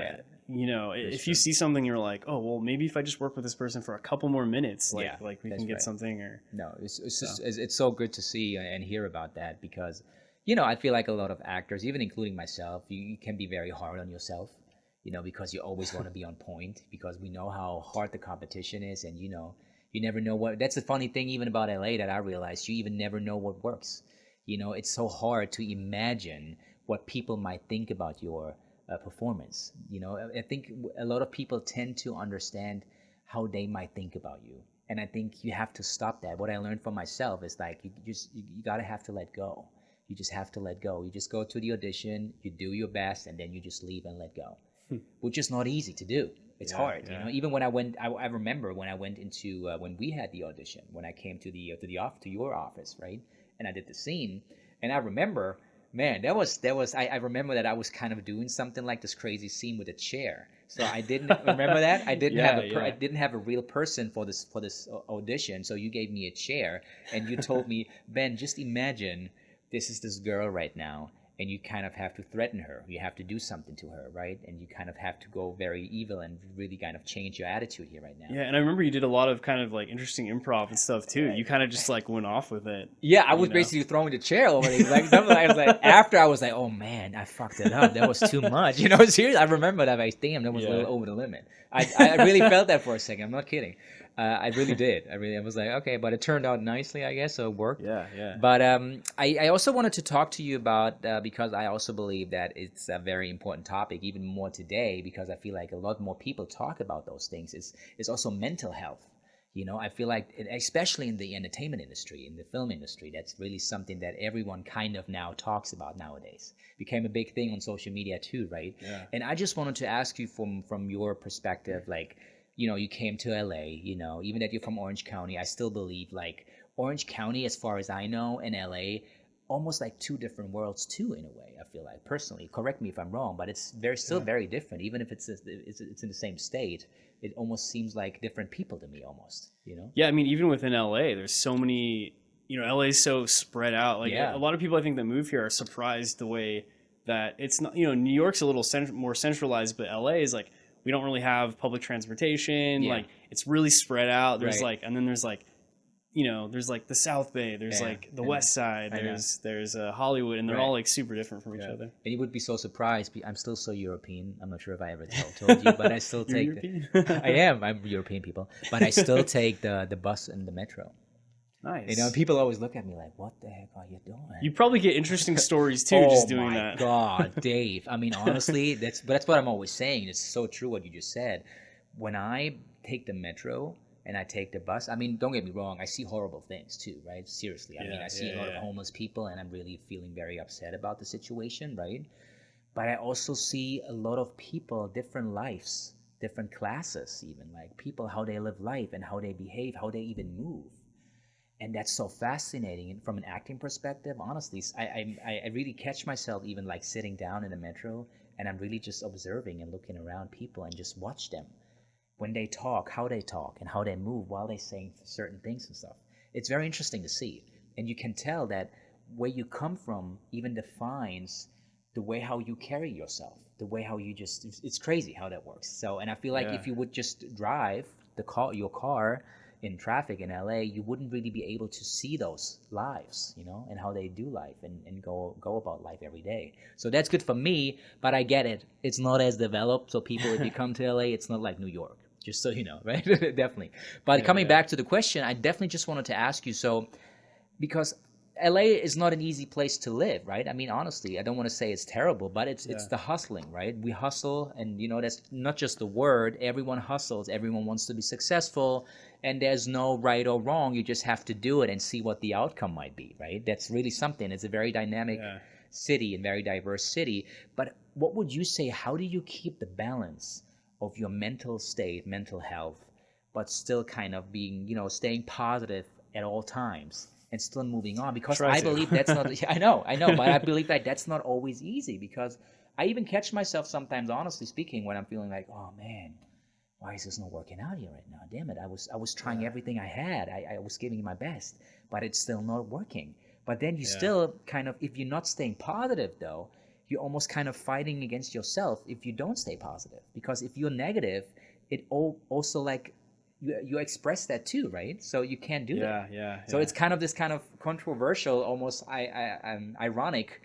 you know, if you see something, you're like, oh, well, maybe if I just work with this person for a couple more minutes, like we can get something. Or no, it's so good to see and hear about that, because, you know, I feel like a lot of actors, even including myself, you can be very hard on yourself, you know, because you always want to be on point, because we know how hard the competition is, and, you know, you never know what. That's the funny thing even about LA that I realized, you even never know what works. You know, it's so hard to imagine what people might think about your performance. You know, I think a lot of people tend to understand how they might think about you. And I think you have to stop that. What I learned from myself is like, you got to have to let go. You just have to let go. You just go to the audition, you do your best, and then you just leave and let go, which is not easy to do. It's hard. You know, even when I remember when I went into, when we had the audition, when I came to to your office, right? And I did the scene, and I remember, man, I remember that I was kind of doing something like this crazy scene with a chair. So I didn't remember that. I didn't have a real person for this audition. So you gave me a chair, and you told me, Ben, just imagine this is this girl right now, and you kind of have to threaten her. You have to do something to her, right? And you kind of have to go very evil and really kind of change your attitude here right now. Yeah, and I remember you did a lot of kind of like interesting improv and stuff too. You kind of just like went off with it. Yeah, I was basically throwing the chair over there. Like, I was like, after I was like, oh man, I fucked it up. That was too much. You know, seriously, I remember that. Like, damn, that was a little over the limit. I really felt that for a second. I'm not kidding. I really did. I was like, okay, but it turned out nicely, I guess, so it worked. Yeah, yeah. But I also wanted to talk to you about, because I also believe that it's a very important topic, even more today, because I feel like a lot more people talk about those things. Is also mental health. You know, I feel like, especially in the entertainment industry, in the film industry, that's really something that everyone kind of now talks about nowadays. Became a big thing on social media too, right? Yeah. And I just wanted to ask you from your perspective, like, you know, you came to LA, you know, even that you're from Orange County, I still believe like Orange County, as far as I know, and LA, almost like two different worlds too, in a way. I feel like personally, correct me if I'm wrong, but it's still very different. Even if it's in the same state, it almost seems like different people to me, almost. You know? Yeah, I mean, even within LA, there's so many. You know, LA is so spread out. Like Yeah. a lot of people, I think, that move here are surprised the way that it's not. You know, New York's a little more centralized, but LA is like we don't really have public transportation. Yeah. Like it's really spread out. There's Right. and then there's like, you know, there's like the South Bay, there's Yeah. like the And West Side, I know. there's Hollywood, and they're Right. all like super different from each Yeah. other. And you would be so surprised. I'm still so European. I'm not sure if I ever told you, but I still You're take. European? I am. I'm European people, but I still take the bus and the metro. Nice. You know, people always look at me like, "What the heck are you doing?" You probably get interesting stories too, just doing that. Oh my God, Dave! I mean, honestly, that's what I'm always saying. It's so true what you just said. When I take the metro and I take the bus, I mean, don't get me wrong, I see horrible things too, right? Seriously, I mean, I see a lot of homeless people, and I'm really feeling very upset about the situation, right? But I also see a lot of people, different lives, different classes, even like people, how they live life and how they behave, how they even move. And that's so fascinating. And from an acting perspective, honestly, I really catch myself even like sitting down in the metro, and I'm really just observing and looking around people and just watch them when they talk, and how they move while they saying certain things and stuff. It's very interesting to see. And you can tell that where you come from even defines the way how you carry yourself, the way how you just, it's crazy how that works. So, and I feel like Yeah. if you would just drive your car in traffic in LA, you wouldn't really be able to see those lives, you know, and how they do life and go about life every day. So that's good for me, but I get it. It's not as developed. So people, if you come to LA, it's not like New York, just so you know, right? Definitely. But coming back to the question, I definitely just wanted to ask you, so, because LA is not an easy place to live, right? I mean, honestly, I don't want to say it's terrible, but it's the hustling, right? We hustle, and you know, that's not just the word. Everyone hustles. Everyone wants to be successful, and there's no right or wrong. You just have to do it and see what the outcome might be, right? That's really something. It's a very dynamic city and very diverse city. But what would you say? How do you keep the balance of your mental state, mental health, but still kind of being, you know, staying positive at all times and still moving on? Because I believe that's not, I know, but I believe that that's not always easy, because I even catch myself sometimes, honestly speaking, when I'm feeling like, oh man, why is this not working out here right now? Damn it, I was trying everything I had. I was giving my best, but it's still not working. But then you still kind of, if you're not staying positive though, you're almost kind of fighting against yourself if you don't stay positive. Because if you're negative, it also like, you express that too, right? So you can't do that. So it's kind of this kind of controversial, almost ironic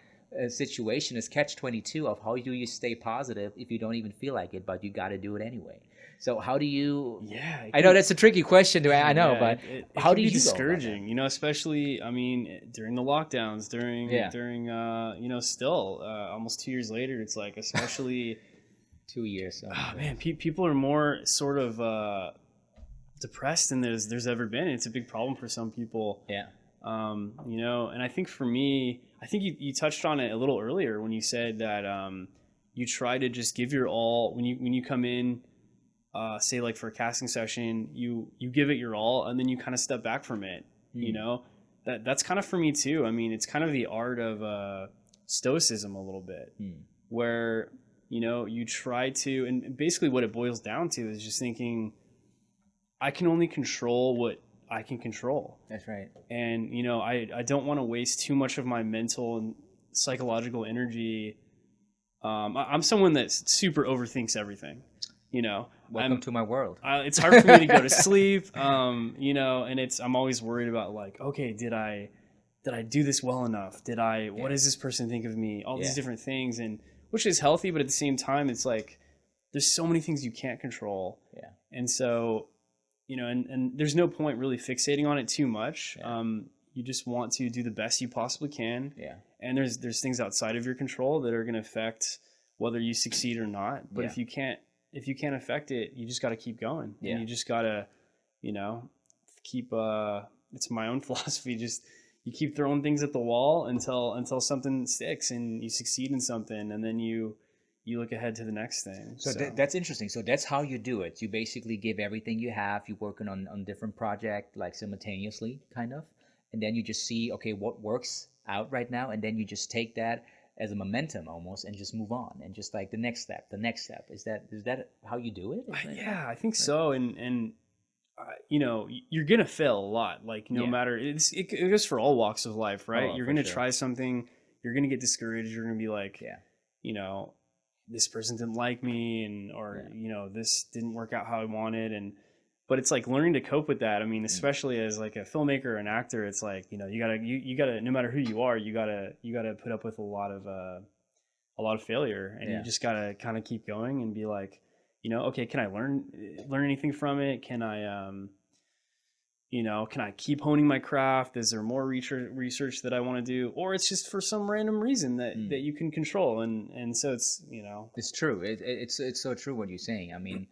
situation, is catch-22 of how do you stay positive if you don't even feel like it, but you got to do it anyway. So how do you? I know that's a tricky question. I know, but how do you? It can be discouraging, you know, especially, I mean, during the lockdowns, during you know, still almost 2 years later, it's like, especially 2 years. So, oh man, people are more sort of depressed than there's ever been. It's a big problem for some people. Yeah. You know, and I think for me, I think you touched on it a little earlier when you said that you try to just give your all when you come in, say like for a casting session, you give it your all, and then you kind of step back from it. You know, that's kind of for me too. I mean, it's kind of the art of stoicism a little bit, where, you know, you try to, and basically what it boils down to is just thinking, I can only control what I can control. That's right. And, you know, I don't want to waste too much of my mental and psychological energy. I'm someone that super overthinks everything, you know. Welcome to my world. It's hard for me to go to sleep, you know, and I'm always worried about like, okay, did I do this well enough? What does this person think of me? All these different things, and which is healthy, but at the same time, it's like, there's so many things you can't control. Yeah. And so, and there's no point really fixating on it too much. Yeah. You just want to do the best you possibly can. Yeah. And there's things outside of your control that are going to affect whether you succeed or not. But Yeah. if you can't affect it, you just got to keep going. Yeah. And you just got to, keep, it's my own philosophy. Just, you keep throwing things at the wall until something sticks and you succeed in something. And then you look ahead to the next thing. So that's interesting. So that's how you do it. You basically give everything you have. You're working on different projects like simultaneously, kind of, and then you just see, okay, what works out right now, and then you just take that as a momentum almost, and just move on, and just like the next step, the next step. Is that how you do it? Yeah, I think so. And you're gonna fail a lot. Like no matter it goes for all walks of life, right? Oh, You're for gonna sure. try something. You're gonna get discouraged. You're gonna be like, Yeah. This person didn't like me, or this didn't work out how I wanted, but it's like learning to cope with that. I mean, especially as like a filmmaker or an actor, it's like you gotta no matter who you are, you gotta put up with a lot of failure, and you just gotta kind of keep going and be like, okay, can I learn anything from it? Can I keep honing my craft? Is there more research that I want to do, or it's just for some random reason that you can control? And so it's It's true. It's so true what you're saying. I mean,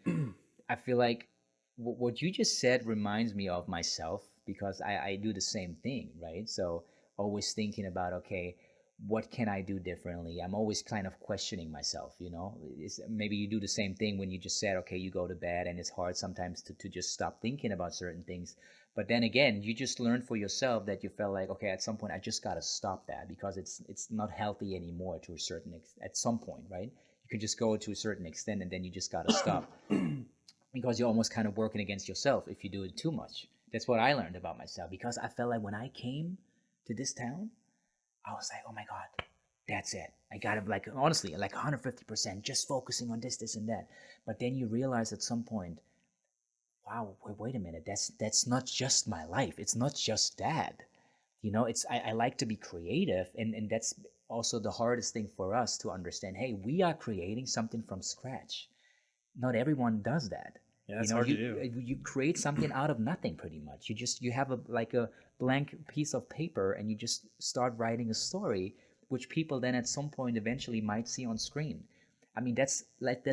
I feel like what you just said reminds me of myself, because I do the same thing, right? So always thinking about, okay, what can I do differently? I'm always kind of questioning myself, maybe you do the same thing when you just said, okay, you go to bed and it's hard sometimes to just stop thinking about certain things. But then again, you just learned for yourself that you felt like, okay, at some point I just got to stop that, because it's not healthy anymore to a certain at some point, right? You can just go to a certain extent, and then you just got to stop, because you're almost kind of working against yourself if you do it too much. That's what I learned about myself, because I felt like when I came to this town, I was like, oh my God, that's it. I got to, like, honestly, like 150%, just focusing on this, and that. But then you realize at some point, wow, wait a minute, that's not just my life. It's not just that. I like to be creative, and that's also the hardest thing for us to understand. Hey, we are creating something from scratch. Not everyone does that. Yeah, it's hard to do. You create something out of nothing, pretty much. You have a blank piece of paper, and you just start writing a story, which people then at some point eventually might see on screen. I mean, that's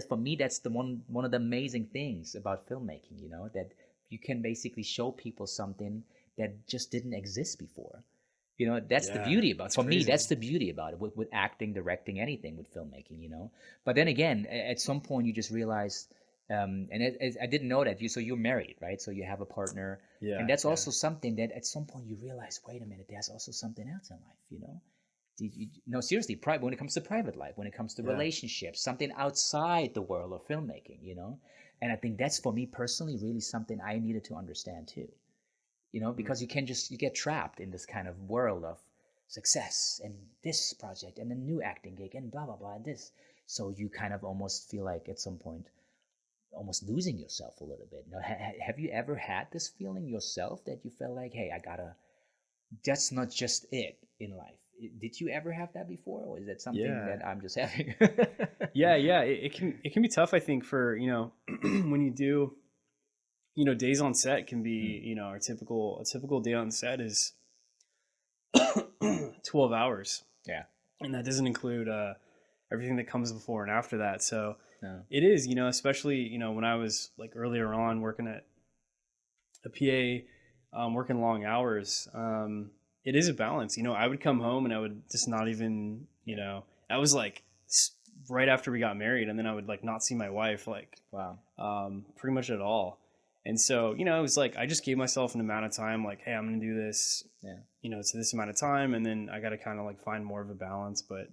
for me. That's the one of the amazing things about filmmaking. That you can basically show people something that just didn't exist before. That's the beauty about it. For me, that's the beauty about it with acting, directing, anything with filmmaking. But then again, at some point you just realize. I didn't know that so you're married, right? So you have a partner, and that's also something that at some point you realize, wait a minute, there's also something else in life, No, seriously, when it comes to private life, when it comes to relationships, something outside the world of filmmaking, and I think that's, for me personally, really something I needed to understand too, because you get trapped in this kind of world of success and this project and a new acting gig and blah blah blah and this, so you kind of almost feel like at some point almost losing yourself a little bit. Have you ever had this feeling yourself that you felt like, hey, that's not just it in life? Did you ever have that before, or is that something that I'm just having? Yeah. It can be tough, I think, for when you do, days on set can be, a typical day on set is 12 hours. Yeah. And that doesn't include everything that comes before and after that. So No. it is, especially, when I was like earlier on working at a PA, working long hours, it is a balance. I would come home and I would just not even, I was like right after we got married, and then I would like not see my wife like, Wow. pretty much at all. And so, it was like, I just gave myself an amount of time, like, hey, I'm going to do this, to this amount of time. And then I got to kind of like find more of a balance. But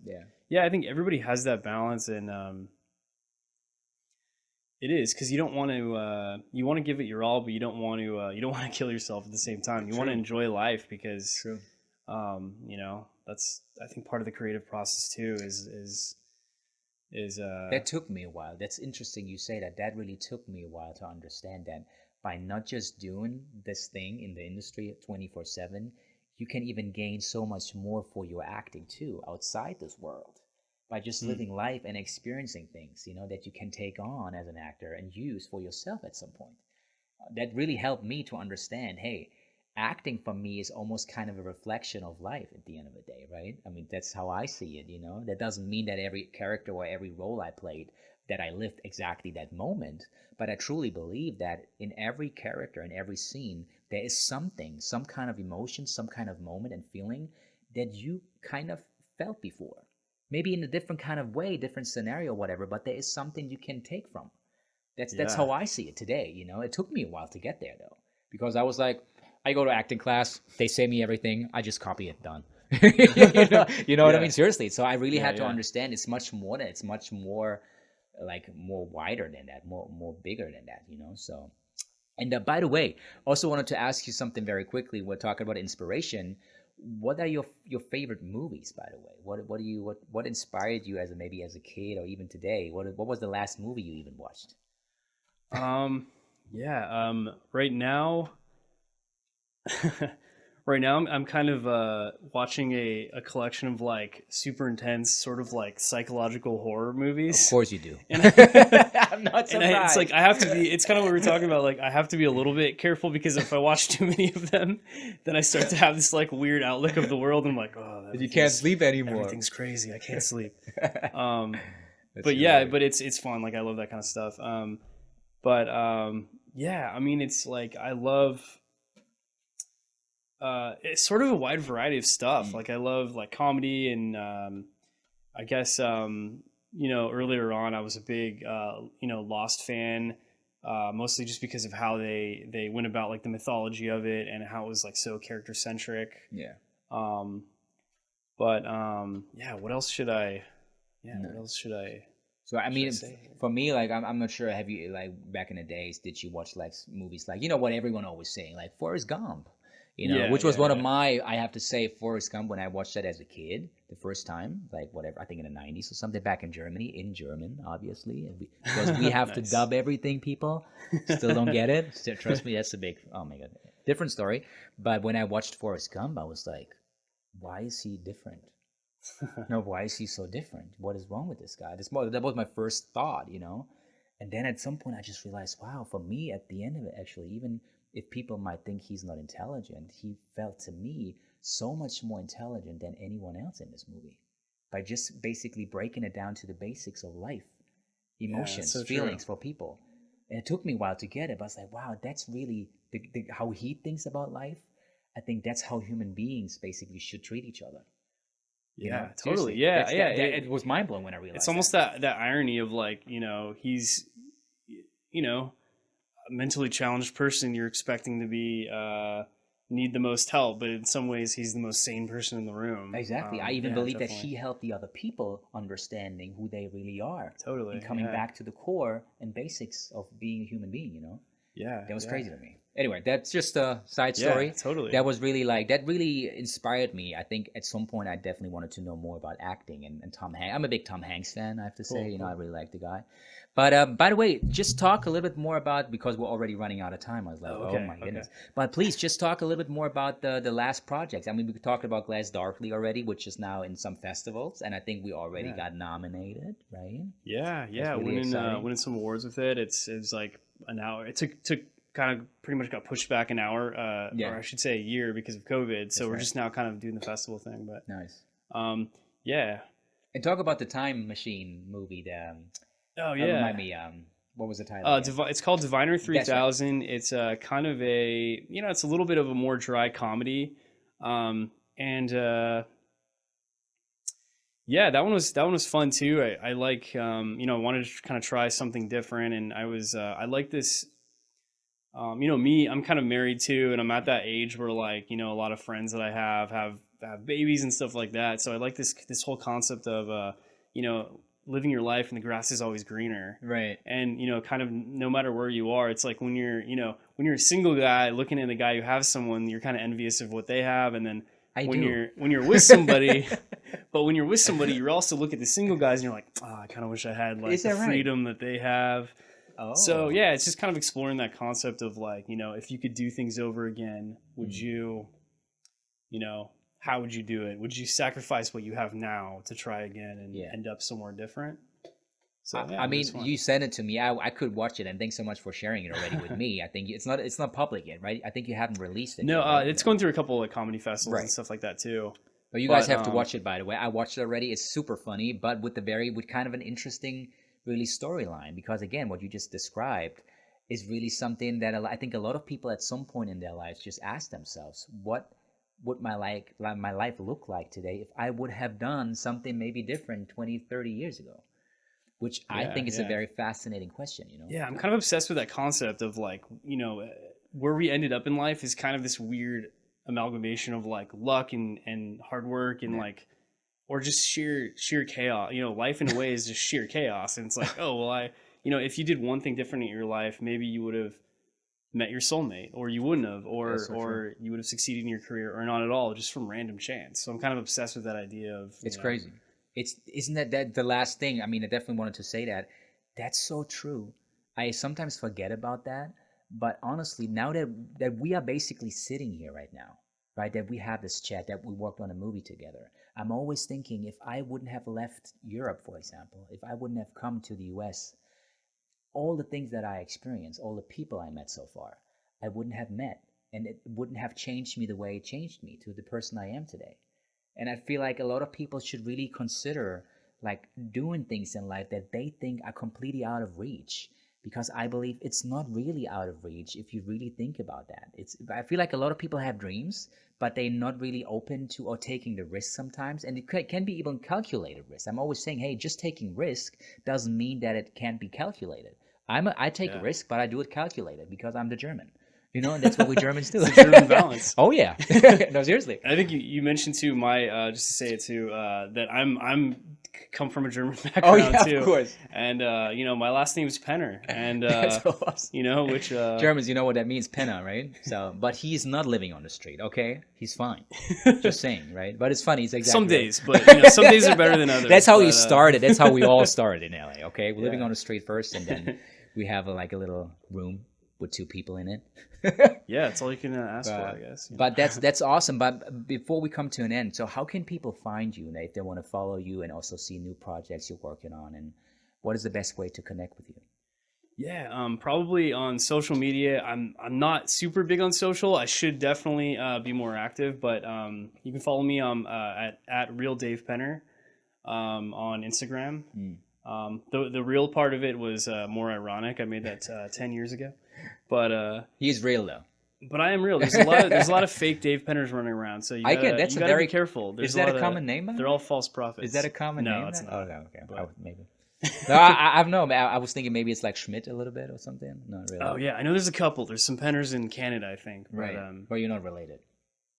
I think everybody has that balance. And it is, because you don't want to, you want to give it your all, but you don't want to kill yourself at the same time. You want to enjoy life, because, that's, I think, part of the creative process too, is that took me a while. That's interesting you say that. That really took me a while to understand that by not just doing this thing in the industry 24/7, you can even gain so much more for your acting too outside this world, by just living life and experiencing things, that you can take on as an actor and use for yourself at some point. that really helped me to understand, hey, acting for me is almost kind of a reflection of life at the end of the day, right? I mean, that's how I see it, you know? That doesn't mean that every character or every role I played that I lived exactly that moment, but I truly believe that in every character, in every scene, there is something, some kind of emotion, some kind of moment and feeling that you kind of felt before. Maybe in a different kind of way, different scenario, whatever, but there is something you can take from. That's Yeah. how I see it today. You know, it took me a while to get there though, because I was like, I go to acting class, they say me everything, I just copy it, done. You know what I mean? Yeah. Seriously. So I really Yeah. had to Yeah. understand it's much more than it's much more like more wider than that, more bigger than that. You know. So and by the way, also wanted to ask you something very quickly. We're talking about inspiration. What are your favorite movies, by the way? What do you what inspired you as a maybe as a kid or even today? What was the last movie you even watched? Um, yeah. Right now, right now I'm kind of watching a collection of like super intense, sort of like psychological horror Of movies, course you do. and I'm not it's like surprised. I have to be. It's kind of what we are talking about. Like I have to be a little bit careful because if I watch too many of them, then I start to have this like weird outlook of the world, and I'm like, oh, You can't everything's sleep anymore. everything's crazy. I can't sleep. Um, That's but yeah, hilarious. but it's fun. Like I love that kind of stuff. But yeah, I mean, it's like I love. It's sort of a wide variety of stuff. Mm. Like I love like comedy and I guess you know earlier on I was a big you know Lost fan, mostly just because of how they went about like the mythology of it and how it was like so character centric. Yeah. Um, but yeah, what else should I? Yeah, what else Nice. So I should I mean, say? for me, like I'm not sure. Have you like back in the days? Did you watch like movies like you know what everyone always saying like Forrest Gump, you know, Yeah, which was yeah, one of yeah. my I have to say Forrest Gump when I watched that as a kid the first time, like whatever I think in the '90s or something back in Germany in German, obviously, and because we have to Nice. dub everything. People still don't get it. Still, trust me, that's a big oh my god, different story. But when I watched Forrest Gump, I was like, why is he different? No, why is he so different? What is wrong with this guy? That was my first thought, you know. And then at some point, I just realized, wow, for me, at the end of it, actually, even if people might think he's not intelligent, he felt to me so much more intelligent than anyone else in this movie by just basically breaking it down to the basics of life, Yeah, that's emotions, so true. feelings for people. And it took me a while to get it, but I was like, wow, that's really how he thinks about life. I think that's how human beings basically should treat each other. You know, Yeah, totally. seriously, Yeah, that's yeah. that. It was mind blowing when I It's realized that. almost that irony of like you know he's you know a mentally challenged person you're expecting to be need the most help, but in some ways he's the most sane person in the room. Exactly. I even Yeah, believe that definitely, he helped the other people understanding who they really are and totally. coming Yeah, back to the core and basics of being a human being. You know, yeah, that was yeah, crazy to me. Anyway, that's just a side yeah, story. totally. That was really like that really inspired me. I think at some point I definitely wanted to know more about acting and Tom Hanks. I'm a big Tom Hanks fan, I have to say. Cool, You know, I cool. really like the guy. But by the way, just talk a little bit more about because we're already running out of time. I was like, Oh, oh okay, my okay. goodness. But please just talk a little bit more about the last projects. I mean, we talked about Glass Darkly already, which is now in some festivals, and I think we already Yeah, got nominated, right? yeah, That's yeah. really exciting. Winning some awards with it. It's like an hour. It took kind of pretty much got pushed back an hour, Yeah, or I should say a year because of COVID. So that's we're right. just now kind of doing the festival thing. Nice. But yeah. And talk about the Time Machine movie. Oh Remind yeah. me, what was the title again? It's called Diviner That's right. 3000. It's kind of a you know it's a little bit of a more dry comedy, and yeah, that one was fun too. I like you know I wanted to kind of try something different, and I like this. You know me, I'm kind of married too, and I'm at that age where like you know a lot of friends that I have babies and stuff like that. So I like this whole concept of you know living your life and the grass is always greener. Right. And you know kind of no matter where you are, it's like when you're a single guy looking at a guy who has someone, you're kind of envious of what they have, and then I do. when you're with somebody, but when you're with somebody, you're also look at the single guys and you're like, oh, I kind of wish I had like Is the that right? freedom that they have. So Oh. yeah, it's just kind of exploring that concept of like, you know, if you could do things over again, would Mm. you, you know, how would you do it? Would you sacrifice what you have now to try again and Yeah. end up somewhere different? So yeah, I it was mean, fun. you sent it to me. I could watch it, and thanks so much for sharing it already with me. I think it's not public yet, right? I think you haven't released it No, yet, right? it's going through a couple of comedy festivals and Right. stuff like that too. But you guys But have to watch it, by the way. I watched it already. It's super funny, but with kind of an interesting, really storyline. Because again, what you just described is really something that I think a lot of people at some point in their lives just ask themselves, what would my life look like today if I would have done something maybe different 20, 30 years ago? Which I yeah, think is a yeah. very fascinating question, you know? Yeah, I'm kind of obsessed with that concept of like, where we ended up in life is kind of this weird amalgamation of like luck and hard work and Yeah. like, or just sheer chaos. Life in a way is just sheer chaos. And it's like, oh, well, if you did one thing different in your life, maybe you would have met your soulmate, or you wouldn't have, That's so true. or you would have succeeded in your career or not at all, just from random chance. So I'm kind of obsessed with that idea of, It's crazy. Isn't that the last thing? I mean, I definitely wanted to say that. That's so true. I sometimes forget about that, but honestly, now that we are basically sitting here right now, right? That we have this chat, that we worked on a movie together. I'm always thinking if I wouldn't have left Europe, for example, if I wouldn't have come to the US, all the things that I experienced, all the people I met so far, I wouldn't have met, and it wouldn't have changed me the way it changed me to the person I am today. And I feel like a lot of people should really consider like doing things in life that they think are completely out of reach, because I believe it's not really out of reach if you really think about that. I feel like a lot of people have dreams, but they're not really open to or taking the risk sometimes, and it can be even calculated risk. I'm always saying, hey, just taking risk doesn't mean that it can't be calculated. I take yeah. risk, but I do it calculated because I'm the German. And that's what we Germans do. It's a German balance. Oh yeah. No, seriously. I think you mentioned too, my just to say it too, that I'm come from a German background Oh yeah, too, of course. and my last name is Penner, and That's awesome. which Germans, you know what that means, penna, right? So, but he's not living on the street, okay? He's fine. Just saying, right? But it's funny. It's exactly some right. days, but some days are better than others. That's how but, you started. That's how we all started in LA, okay? We're living Yeah. on the street first, and then we have like a little room with two people in it. Yeah, it's all you can ask for, I guess. But that's awesome. But before we come to an end, so how can people find you, if they want to follow you and also see new projects you're working on, and what is the best way to connect with you? Yeah, probably on social media. I'm not super big on social. I should definitely be more active, but you can follow me at real Dave Penner on Instagram. The real part of it was more ironic. I made that 10 years ago, but He's real though. but I am real. There's a lot of fake Dave Penners running around, so you gotta be careful. Is that a common name? They're all false prophets. Is that a common name? No, it's not. Oh, no, okay. But- Maybe. No, I know. I was thinking maybe it's like Schmidt a little bit or something. Not really. Oh yeah, I know there's a couple. There's some Penners in Canada, I think. But, Right. But you're not related.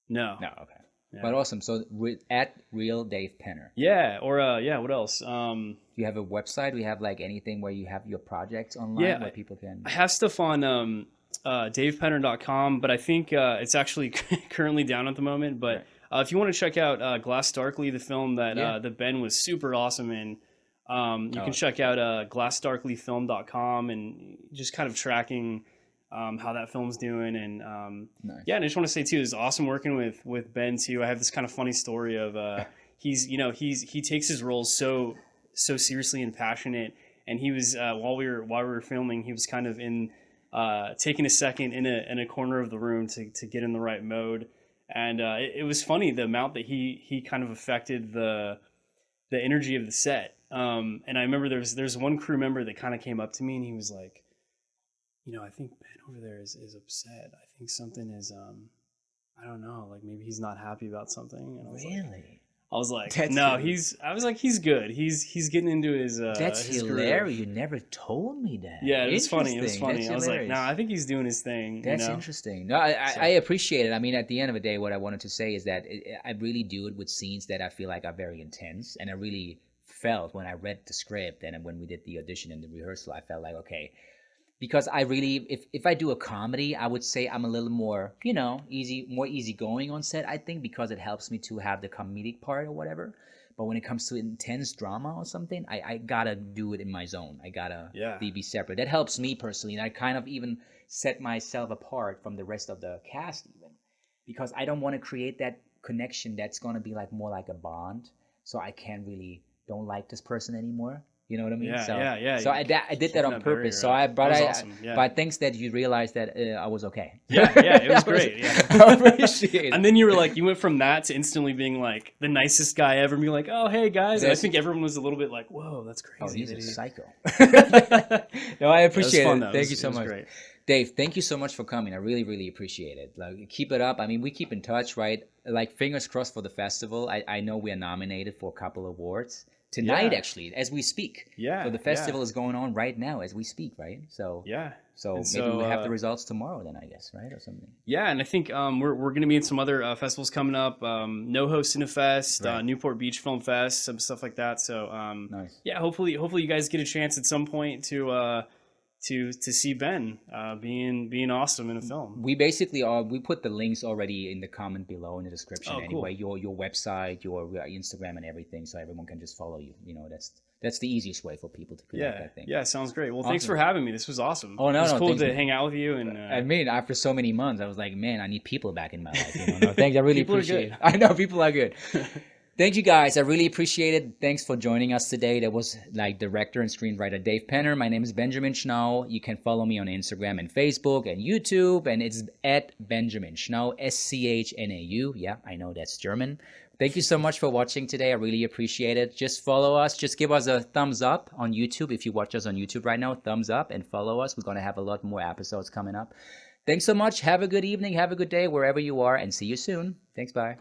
No. No. Okay. Yeah. But awesome. So at real Dave Penner. Yeah. Or what else? Do you have a website? Do you have like anything where you have your projects online where people can? I have stuff on davepenner.com, but I think it's actually currently down at the moment. But if you want to check out Glass Darkly, the film that Ben was super awesome in, you can check out glassdarklyfilm.com and just kind of tracking how that film's doing. And Nice. yeah, and I just want to say too, it's awesome working with Ben too. I have this kind of funny story of he takes his roles so seriously and passionate. And he was while we were filming, he was kind of in taking a second in a corner of the room to get in the right mode. And it was funny the amount that he kind of affected the energy of the set. And I remember there's one crew member that kind of came up to me and he was like, I think Ben over there is upset. I think something is I don't know, like maybe he's not happy about something. And I was like, no, he's good. He's getting into his That's his hilarious. groove. You never told me that. Yeah, it was funny. That's I was like, hilarious. no, I think he's doing his thing. That's interesting. No, I appreciate it. I mean, at the end of the day, what I wanted to say is that I really do it with scenes that I feel like are very intense, and I really felt when I read the script and when we did the audition and the rehearsal, I felt like, okay, because I really, if I do a comedy, I would say I'm a little more, more easygoing on set, I think, because it helps me to have the comedic part or whatever. But when it comes to intense drama or something, I gotta do it in my zone. I gotta be separate. That helps me personally, and I kind of even set myself apart from the rest of the cast even, because I don't want to create that connection that's gonna be like more like a bond. So I don't like this person anymore. You know what I mean? Yeah. So I did that on purpose. So That was awesome. Yeah. but thanks that you realized that I was okay. Yeah, it was great. Yeah. I appreciate it. And then you were like, you went from that to instantly being like the nicest guy ever, and being like, oh, hey guys. And I think everyone was a little bit like, whoa, that's crazy. Oh, he's a psycho. No, I appreciate it. Thank you so much. Great. Dave, thank you so much for coming. I really, really appreciate it. Like, keep it up. I mean, we keep in touch, right? Like, fingers crossed for the festival. I know we are nominated for a couple awards. Tonight, actually, as we speak. Yeah. So the festival is going on right now as we speak, right? So So maybe we'll have the results tomorrow then, I guess, right? Or something. Yeah, and I think we're going to be in some other festivals coming up. NoHo Cinefest, Right. Newport Beach Film Fest, some stuff like that. So Nice. yeah, hopefully you guys get a chance at some point to see Ben being awesome in a film. We basically we put the links already in the comment below in the description anyway. Cool. Your website, your Instagram, and everything, so everyone can just follow you. You know, that's the easiest way for people to connect. I think. Yeah, sounds great. Well, thanks Awesome. for having me. This was awesome. Oh, no, it was cool thanks, to man. hang out with you. And I mean, after so many months, I was like, man, I need people back in my life. You know? No, thanks. I really People are appreciate good. it. I know people are good. Thank you guys. I really appreciate it. Thanks for joining us today. That was like director and screenwriter Dave Penner. My name is Benjamin Schnau. You can follow me on Instagram and Facebook and YouTube, and it's at Benjamin Schnau, Schnau. Yeah, I know that's German. Thank you so much for watching today. I really appreciate it. Just follow us. Just give us a thumbs up on YouTube. If you watch us on YouTube right now, thumbs up and follow us. We're going to have a lot more episodes coming up. Thanks so much. Have a good evening. Have a good day wherever you are, and see you soon. Thanks. Bye.